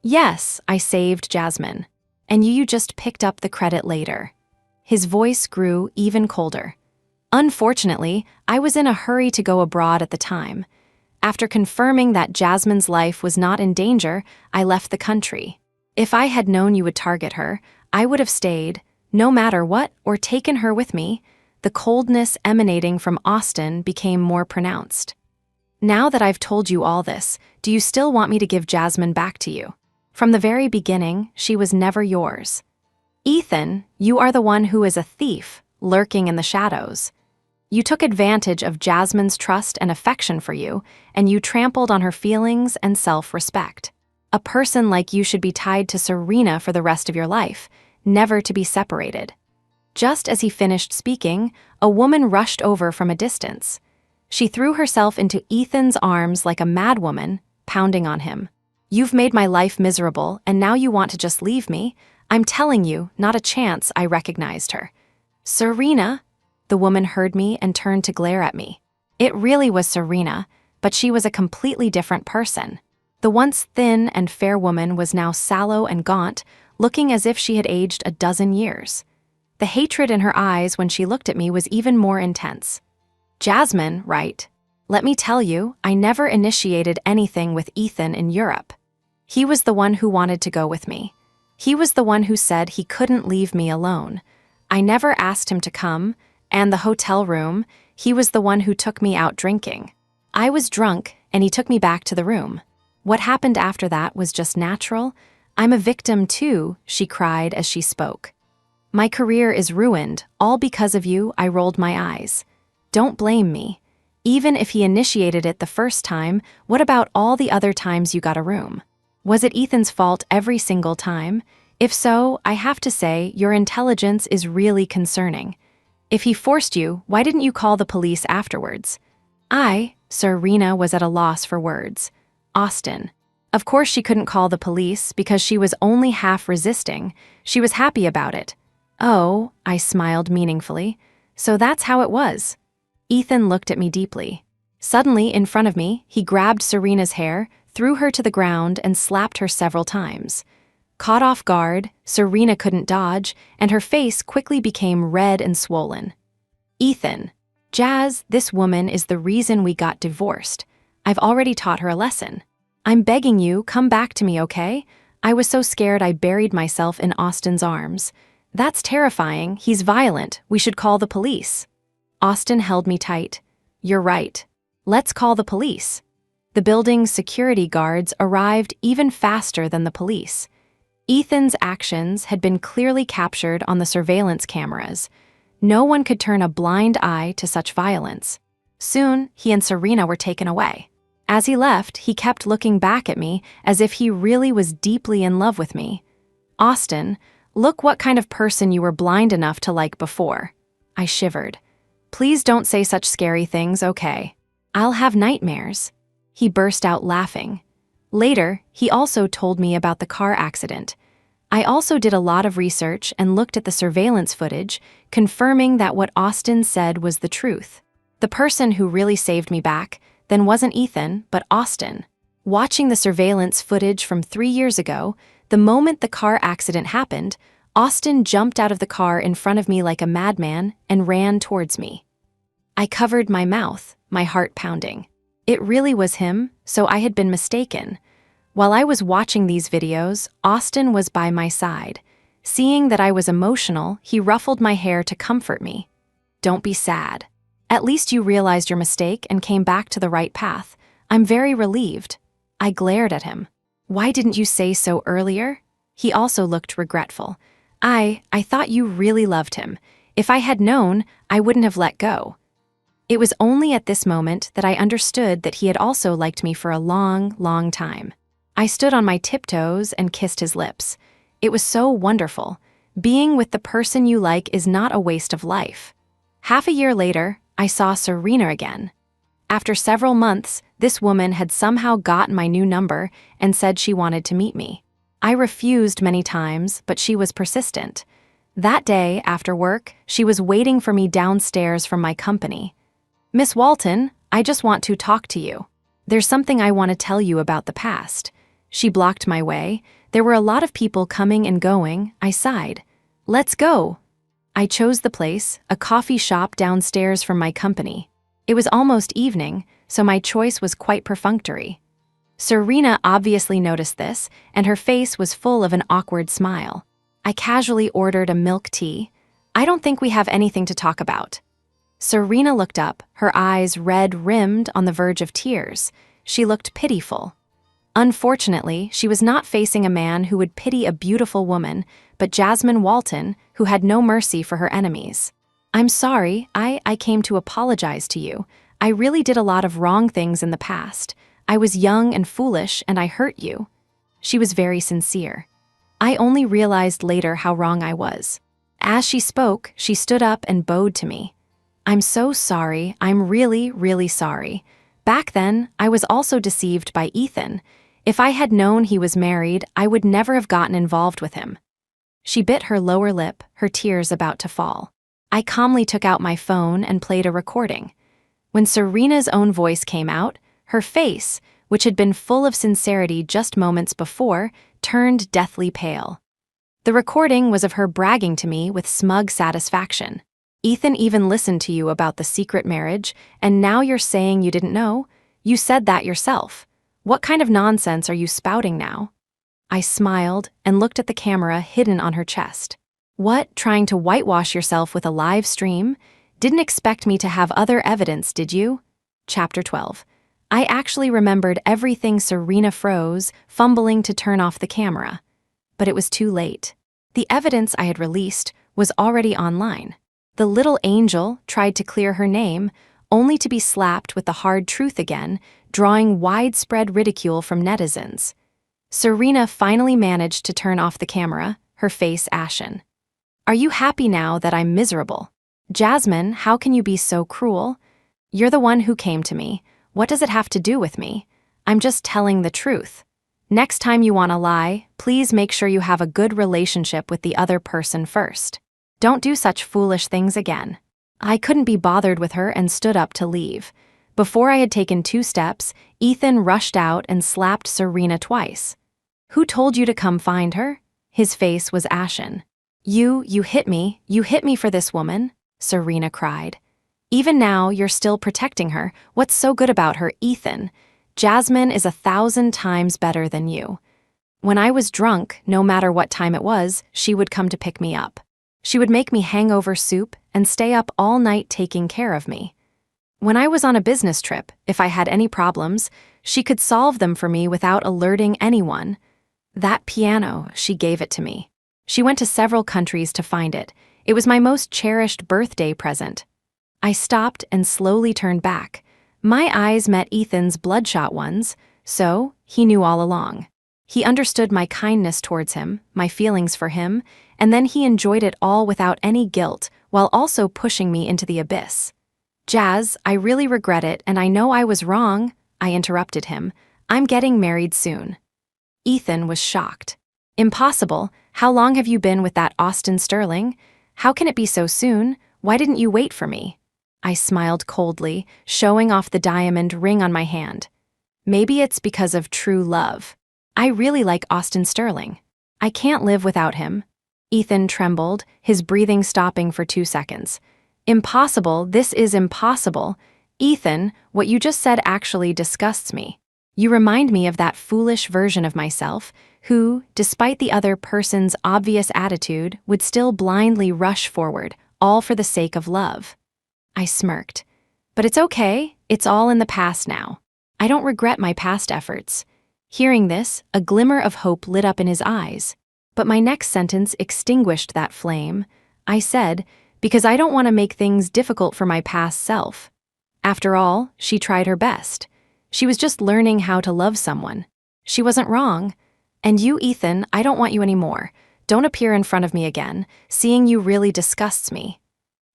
"Yes, I saved Jasmine. And you just picked up the credit later." His voice grew even colder. "Unfortunately, I was in a hurry to go abroad at the time. After confirming that Jasmine's life was not in danger, I left the country. If I had known you would target her, I would have stayed, no matter what, or taken her with me." The coldness emanating from Austin became more pronounced. "Now that I've told you all this, do you still want me to give Jasmine back to you? From the very beginning, she was never yours. Ethan, you are the one who is a thief, lurking in the shadows." You took advantage of Jasmine's trust and affection for you, and you trampled on her feelings and self-respect. A person like you should be tied to Serena for the rest of your life, never to be separated." Just as he finished speaking, a woman rushed over from a distance. She threw herself into Ethan's arms like a madwoman, pounding on him. "You've made my life miserable, and now you want to just leave me? I'm telling you, not a chance," I recognized her. "Serena?" The woman heard me and turned to glare at me. It really was Serena, but she was a completely different person. The once thin and fair woman was now sallow and gaunt, looking as if she had aged a dozen years. The hatred in her eyes when she looked at me was even more intense. "Jasmine, right? Let me tell you, I never initiated anything with Ethan in Europe. He was the one who wanted to go with me. He was the one who said he couldn't leave me alone. I never asked him to come, and the hotel room, he was the one who took me out drinking. I was drunk, and he took me back to the room. What happened after that was just natural. I'm a victim too," she cried as she spoke. "My career is ruined, all because of you," I rolled my eyes. "Don't blame me. Even if he initiated it the first time, what about all the other times you got a room? Was it Ethan's fault every single time? If so, I have to say, your intelligence is really concerning. If he forced you, why didn't you call the police afterwards?" Serena was at a loss for words. Austin. Of course she couldn't call the police because she was only half resisting. She was happy about it. "Oh," I smiled meaningfully. "So that's how it was." Ethan looked at me deeply. Suddenly, in front of me, he grabbed Serena's hair, threw her to the ground, and slapped her several times. Caught off guard, Serena couldn't dodge, and her face quickly became red and swollen. "Ethan, Jazz, this woman is the reason we got divorced. I've already taught her a lesson. I'm begging you, come back to me, okay?" I was so scared I buried myself in Austin's arms. "That's terrifying. He's violent. We should call the police." Austin held me tight. "You're right. Let's call the police." The building's security guards arrived even faster than the police. Ethan's actions had been clearly captured on the surveillance cameras. No one could turn a blind eye to such violence. Soon, he and Serena were taken away. As he left, he kept looking back at me as if he really was deeply in love with me. "Austin, look what kind of person you were blind enough to like before." I shivered. "Please don't say such scary things, okay? I'll have nightmares." He burst out laughing. Later, he also told me about the car accident. I also did a lot of research and looked at the surveillance footage, confirming that what Austin said was the truth. The person who really saved me back then wasn't Ethan, but Austin. Watching the surveillance footage from 3 years ago, the moment the car accident happened, Austin jumped out of the car in front of me like a madman and ran towards me. I covered my mouth, my heart pounding. It really was him, so I had been mistaken. While I was watching these videos, Austin was by my side. Seeing that I was emotional, he ruffled my hair to comfort me. "Don't be sad. At least you realized your mistake and came back to the right path. I'm very relieved." I glared at him. "Why didn't you say so earlier?" He also looked regretful. I thought you really loved him. If I had known, I wouldn't have let go." It was only at this moment that I understood that he had also liked me for a long, long time. I stood on my tiptoes and kissed his lips. It was so wonderful. Being with the person you like is not a waste of life. Half a year later, I saw Serena again. After several months, this woman had somehow gotten my new number and said she wanted to meet me. I refused many times, but she was persistent. That day, after work, she was waiting for me downstairs from my company. "Miss Walton, I just want to talk to you. There's something I want to tell you about the past." She blocked my way. There were a lot of people coming and going. I sighed. "Let's go." I chose the place, a coffee shop downstairs from my company. It was almost evening, so my choice was quite perfunctory. Serena obviously noticed this, and her face was full of an awkward smile. I casually ordered a milk tea. "I don't think we have anything to talk about." Serena looked up, her eyes red-rimmed on the verge of tears. She looked pitiful. Unfortunately, she was not facing a man who would pity a beautiful woman, but Jasmine Walton, who had no mercy for her enemies. I'm sorry, I came to apologize to you. I really did a lot of wrong things in the past. I was young and foolish and I hurt you. She was very sincere. I only realized later how wrong I was. As she spoke, she stood up and bowed to me. I'm so sorry, I'm really, really sorry. Back then, I was also deceived by Ethan. If I had known he was married, I would never have gotten involved with him. She bit her lower lip, her tears about to fall. I calmly took out my phone and played a recording. When Serena's own voice came out, her face, which had been full of sincerity just moments before, turned deathly pale. The recording was of her bragging to me with smug satisfaction. Ethan even listened to you about the secret marriage, and now you're saying you didn't know? You said that yourself. What kind of nonsense are you spouting now? I smiled and looked at the camera hidden on her chest. What, trying to whitewash yourself with a live stream? Didn't expect me to have other evidence, did you? Chapter 12. I actually remembered everything. Serena froze, fumbling to turn off the camera. But it was too late. The evidence I had released was already online. The little angel tried to clear her name, only to be slapped with the hard truth again, drawing widespread ridicule from netizens. Serena finally managed to turn off the camera, her face ashen. Are you happy now that I'm miserable? Jasmine, how can you be so cruel? You're the one who came to me. What does it have to do with me? I'm just telling the truth. Next time you want to lie, please make sure you have a good relationship with the other person first. Don't do such foolish things again. I couldn't be bothered with her and stood up to leave. Before I had taken 2 steps, Ethan rushed out and slapped Serena twice. Who told you to come find her? His face was ashen. You hit me for this woman, Serena cried. Even now, you're still protecting her. What's so good about her, Ethan? Jasmine is 1,000 times better than you. When I was drunk, no matter what time it was, she would come to pick me up. She would make me hangover soup and stay up all night taking care of me. When I was on a business trip, if I had any problems, she could solve them for me without alerting anyone. That piano, she gave it to me. She went to several countries to find it. It was my most cherished birthday present. I stopped and slowly turned back. My eyes met Ethan's bloodshot ones, so he knew all along. He understood my kindness towards him, my feelings for him, and then he enjoyed it all without any guilt, while also pushing me into the abyss. Jazz, I really regret it, and I know I was wrong, I interrupted him. I'm getting married soon. Ethan was shocked. Impossible. How long have you been with that Austin Sterling? How can it be so soon? Why didn't you wait for me? I smiled coldly, showing off the diamond ring on my hand. Maybe it's because of true love. I really like Austin Sterling. I can't live without him. Ethan trembled, his breathing stopping for 2 seconds. Impossible, this is impossible. Ethan, what you just said actually disgusts me. You remind me of that foolish version of myself who, despite the other person's obvious attitude, would still blindly rush forward, all for the sake of love. I smirked. But it's okay, it's all in the past now. I don't regret my past efforts. Hearing this, a glimmer of hope lit up in his eyes. But my next sentence extinguished that flame. I said, because I don't want to make things difficult for my past self. After all, she tried her best. She was just learning how to love someone. She wasn't wrong. And you, Ethan, I don't want you anymore. Don't appear in front of me again. Seeing you really disgusts me.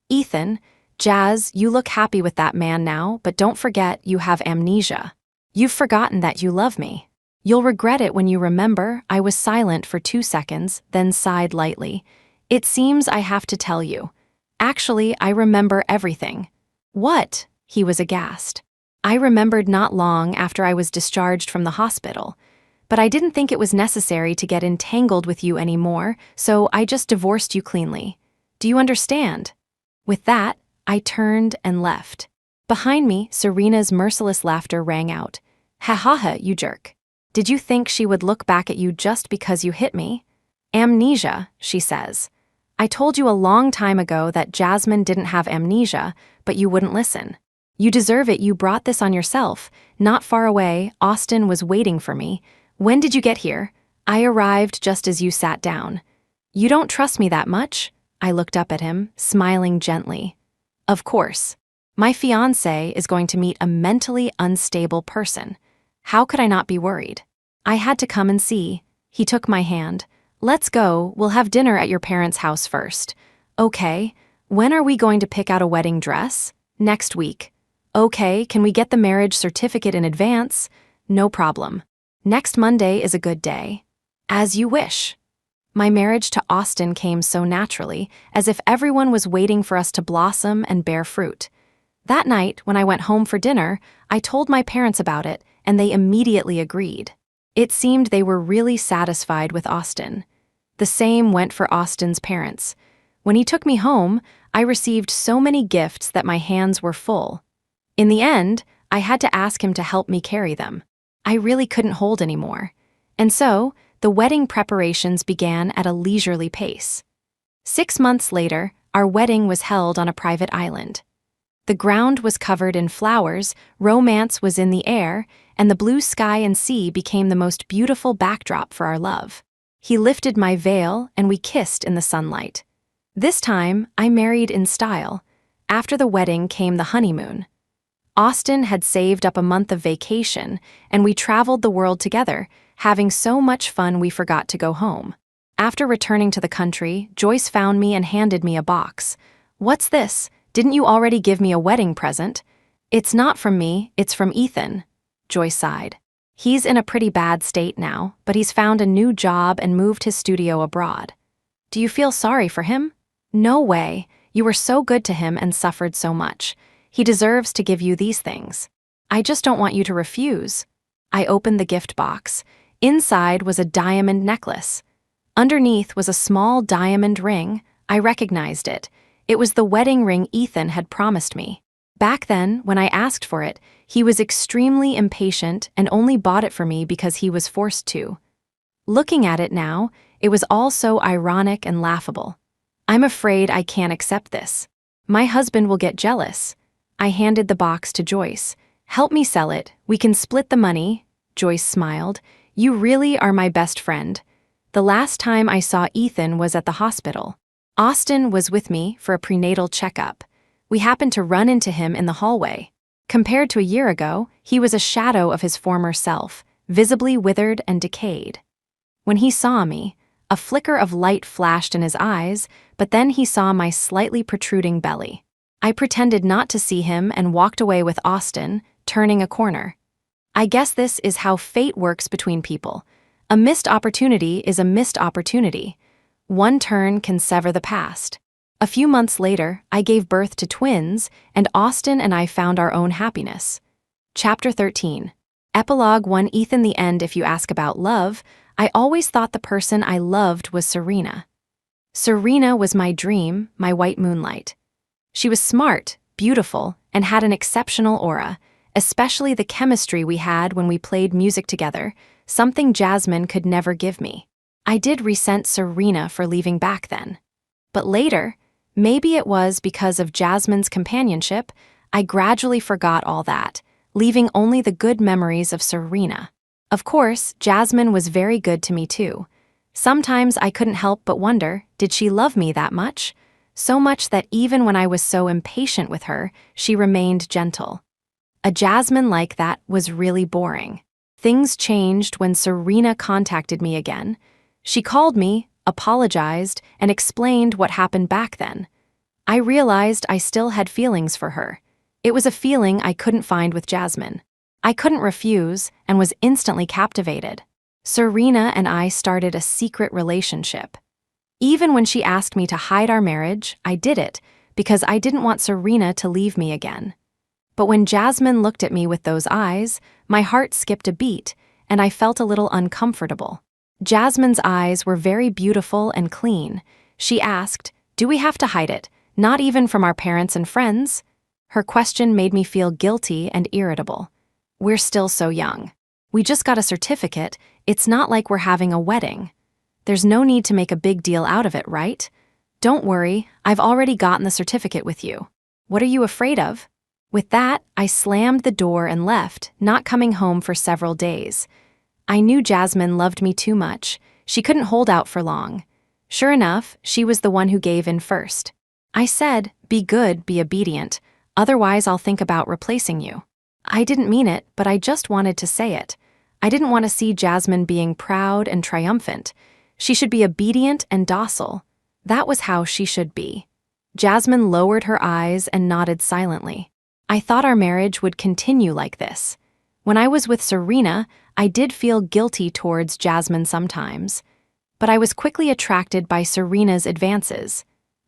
Ethan, Jazz, you look happy with that man now, but don't forget you have amnesia. You've forgotten that you love me. You'll regret it when you remember. I was silent for 2 seconds, then sighed lightly. It seems I have to tell you. Actually, I remember everything. What? He was aghast. I remembered not long after I was discharged from the hospital. But I didn't think it was necessary to get entangled with you anymore, so I just divorced you cleanly. Do you understand? With that, I turned and left. Behind me, Serena's merciless laughter rang out. Ha ha ha, you jerk. Did you think she would look back at you just because you hit me? Amnesia, she says. I told you a long time ago that Jasmine didn't have amnesia, but you wouldn't listen. You deserve it, you brought this on yourself. Not far away, Austin was waiting for me. When did you get here? I arrived just as you sat down. You don't trust me that much? I looked up at him, smiling gently. Of course. My fiancé is going to meet a mentally unstable person. How could I not be worried? I had to come and see. He took my hand. Let's go, we'll have dinner at your parents' house first. Okay, when are we going to pick out a wedding dress? Next week. Okay, can we get the marriage certificate in advance? No problem. Next Monday is a good day. As you wish. My marriage to Austin came so naturally, as if everyone was waiting for us to blossom and bear fruit. That night, when I went home for dinner, I told my parents about it, and they immediately agreed. It seemed they were really satisfied with Austin. The same went for Austin's parents. When he took me home, I received so many gifts that my hands were full. In the end, I had to ask him to help me carry them. I really couldn't hold anymore. And so, the wedding preparations began at a leisurely pace. 6 months later, our wedding was held on a private island. The ground was covered in flowers, romance was in the air, and the blue sky and sea became the most beautiful backdrop for our love. He lifted my veil, and we kissed in the sunlight. This time, I married in style. After the wedding came the honeymoon. Austin had saved up a month of vacation, and we traveled the world together, having so much fun we forgot to go home. After returning to the country, Joyce found me and handed me a box. What's this? Didn't you already give me a wedding present? It's not from me, it's from Ethan. Joyce sighed. He's in a pretty bad state now, but he's found a new job and moved his studio abroad. Do you feel sorry for him? No way. You were so good to him and suffered so much. He deserves to give you these things. I just don't want you to refuse. I opened the gift box. Inside was a diamond necklace. Underneath was a small diamond ring. I recognized it. It was the wedding ring Ethan had promised me. Back then, when I asked for it, he was extremely impatient and only bought it for me because he was forced to. Looking at it now, it was all so ironic and laughable. I'm afraid I can't accept this. My husband will get jealous. I handed the box to Joyce. Help me sell it. We can split the money. Joyce smiled. You really are my best friend. The last time I saw Ethan was at the hospital. Austin was with me for a prenatal checkup. We happened to run into him in the hallway. Compared to a year ago, he was a shadow of his former self, visibly withered and decayed. When he saw me, a flicker of light flashed in his eyes, but then he saw my slightly protruding belly. I pretended not to see him and walked away with Austin, turning a corner. I guess this is how fate works between people. A missed opportunity is a missed opportunity. One turn can sever the past. A few months later, I gave birth to twins, and Austin and I found our own happiness. Chapter 13. Epilogue 1. Ethan. The end. If you ask about love, I always thought the person I loved was Serena. Serena was my dream, my white moonlight. She was smart, beautiful, and had an exceptional aura, especially the chemistry we had when we played music together, something Jasmine could never give me. I did resent Serena for leaving back then. But later, maybe it was because of Jasmine's companionship, I gradually forgot all that, leaving only the good memories of Serena. Of course, Jasmine was very good to me too. Sometimes I couldn't help but wonder, did she love me that much? So much that even when I was so impatient with her, she remained gentle. A Jasmine like that was really boring. Things changed when Serena contacted me again. She called me, apologized, and explained what happened back then. I realized I still had feelings for her. It was a feeling I couldn't find with Jasmine. I couldn't refuse and was instantly captivated. Serena and I started a secret relationship. Even when she asked me to hide our marriage, I did it because I didn't want Serena to leave me again. But when Jasmine looked at me with those eyes, my heart skipped a beat and I felt a little uncomfortable. Jasmine's eyes were very beautiful and clean. She asked, "Do we have to hide it, not even from our parents and friends?" Her question made me feel guilty and irritable. We're still so young. We just got a certificate. It's not like we're having a wedding. There's no need to make a big deal out of it, right? Don't worry, I've already gotten the certificate with you. What are you afraid of? With that, I slammed the door and left, not coming home for several days. I knew Jasmine loved me too much. She couldn't hold out for long. Sure enough, she was the one who gave in first. I said, "Be good, be obedient, otherwise I'll think about replacing you." I didn't mean it, but I just wanted to say it. I didn't want to see Jasmine being proud and triumphant. She should be obedient and docile. That was how she should be. Jasmine lowered her eyes and nodded silently. I thought our marriage would continue like this. When I was with Serena, I did feel guilty towards Jasmine sometimes, but I was quickly attracted by Serena's advances.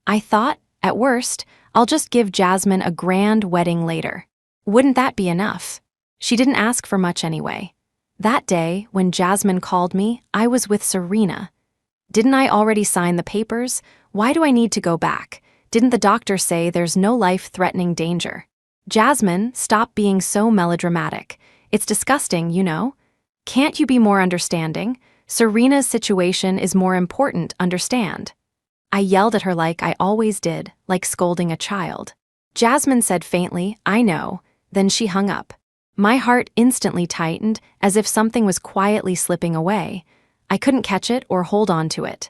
I thought, at worst, I'll just give Jasmine a grand wedding later. Wouldn't that be enough? She didn't ask for much anyway. That day, when Jasmine called me, I was with Serena. Didn't I already sign the papers? Why do I need to go back? Didn't the doctor say there's no life-threatening danger? Jasmine, stop being so melodramatic. It's disgusting, you know? Can't you be more understanding? Serena's situation is more important, understand? I yelled at her like I always did, like scolding a child. Jasmine said faintly, "I know," then she hung up. My heart instantly tightened, as if something was quietly slipping away. I couldn't catch it or hold on to it.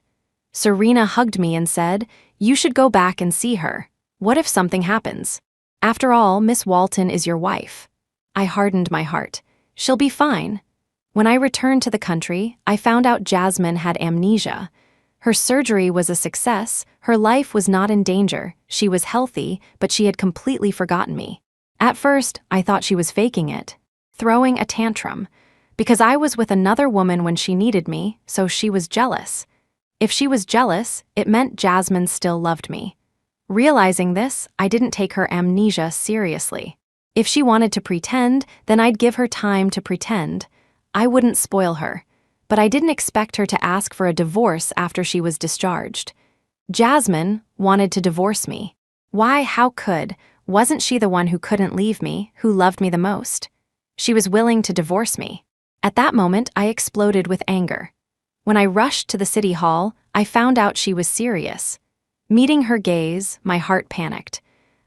Serena hugged me and said, "You should go back and see her. What if something happens? After all, Miss Walton is your wife." I hardened my heart. She'll be fine. When I returned to the country, I found out Jasmine had amnesia. Her surgery was a success, her life was not in danger, she was healthy, but she had completely forgotten me. At first, I thought she was faking it, throwing a tantrum, because I was with another woman when she needed me, so she was jealous. If she was jealous, it meant Jasmine still loved me. Realizing this, I didn't take her amnesia seriously. If she wanted to pretend, then I'd give her time to pretend. I wouldn't spoil her. But I didn't expect her to ask for a divorce after she was discharged. Jasmine wanted to divorce me. Why, how could? Wasn't she the one who couldn't leave me, who loved me the most? She was willing to divorce me. At that moment, I exploded with anger. When I rushed to the city hall, I found out she was serious. Meeting her gaze, my heart panicked.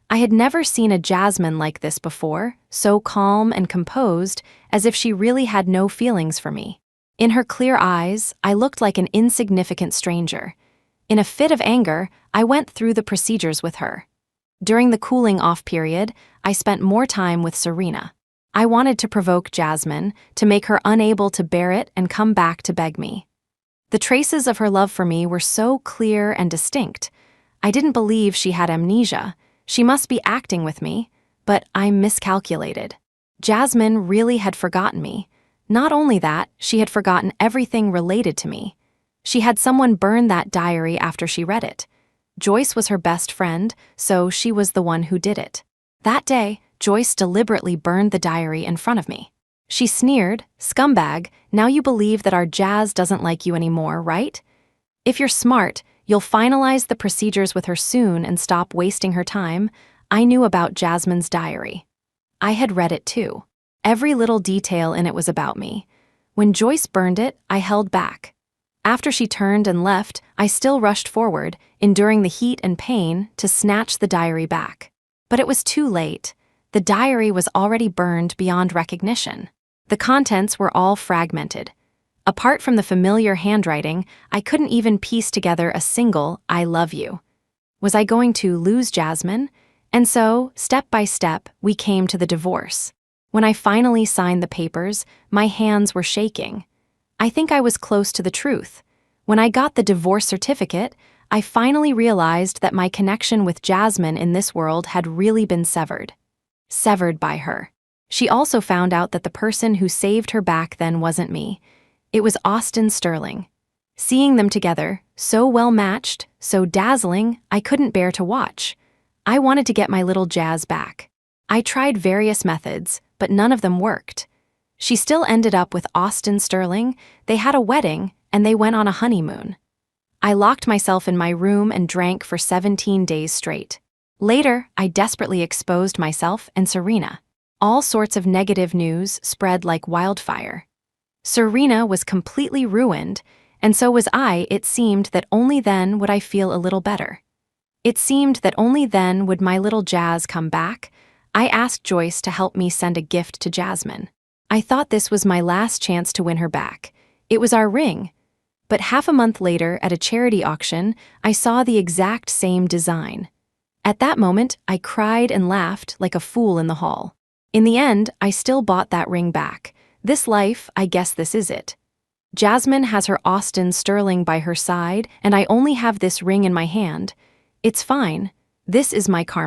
I had never seen a Jasmine like this before, so calm and composed, as if she really had no feelings for me. In her clear eyes, I looked like an insignificant stranger. In a fit of anger, I went through the procedures with her. During the cooling-off period, I spent more time with Serena. I wanted to provoke Jasmine, to make her unable to bear it and come back to beg me. The traces of her love for me were so clear and distinct. I didn't believe she had amnesia. She must be acting with me, but I miscalculated. Jasmine really had forgotten me. Not only that, she had forgotten everything related to me. She had someone burn that diary after she read it. Joyce was her best friend, so she was the one who did it. That day, Joyce deliberately burned the diary in front of me. She sneered, "Scumbag, now you believe that our Jazz doesn't like you anymore, right? If you're smart, you'll finalize the procedures with her soon and stop wasting her time." I knew about Jasmine's diary. I had read it too. Every little detail in it was about me. When Joyce burned it, I held back. After she turned and left, I still rushed forward, enduring the heat and pain, to snatch the diary back. But it was too late. The diary was already burned beyond recognition. The contents were all fragmented. Apart from the familiar handwriting, I couldn't even piece together a single "I love you." Was I going to lose Jasmine? And so, step by step, we came to the divorce. When I finally signed the papers, my hands were shaking. I think I was close to the truth. When I got the divorce certificate, I finally realized that my connection with Jasmine in this world had really been severed. Severed by her. She also found out that the person who saved her back then wasn't me. It was Austin Sterling. Seeing them together, so well matched, so dazzling, I couldn't bear to watch. I wanted to get my little Jazz back. I tried various methods, but none of them worked. She still ended up with Austin Sterling, they had a wedding, and they went on a honeymoon. I locked myself in my room and drank for 17 days straight. Later, I desperately exposed myself and Serena. All sorts of negative news spread like wildfire. Serena was completely ruined, and so was I. It seemed that only then would I feel a little better. It seemed that only then would my little Jazz come back. I asked Joyce to help me send a gift to Jasmine. I thought this was my last chance to win her back. It was our ring. But half a month later, at a charity auction, I saw the exact same design. At that moment, I cried and laughed like a fool in the hall. In the end, I still bought that ring back. This life, I guess this is it. Jasmine has her Austin Sterling by her side, and I only have this ring in my hand. It's fine. This is my karma.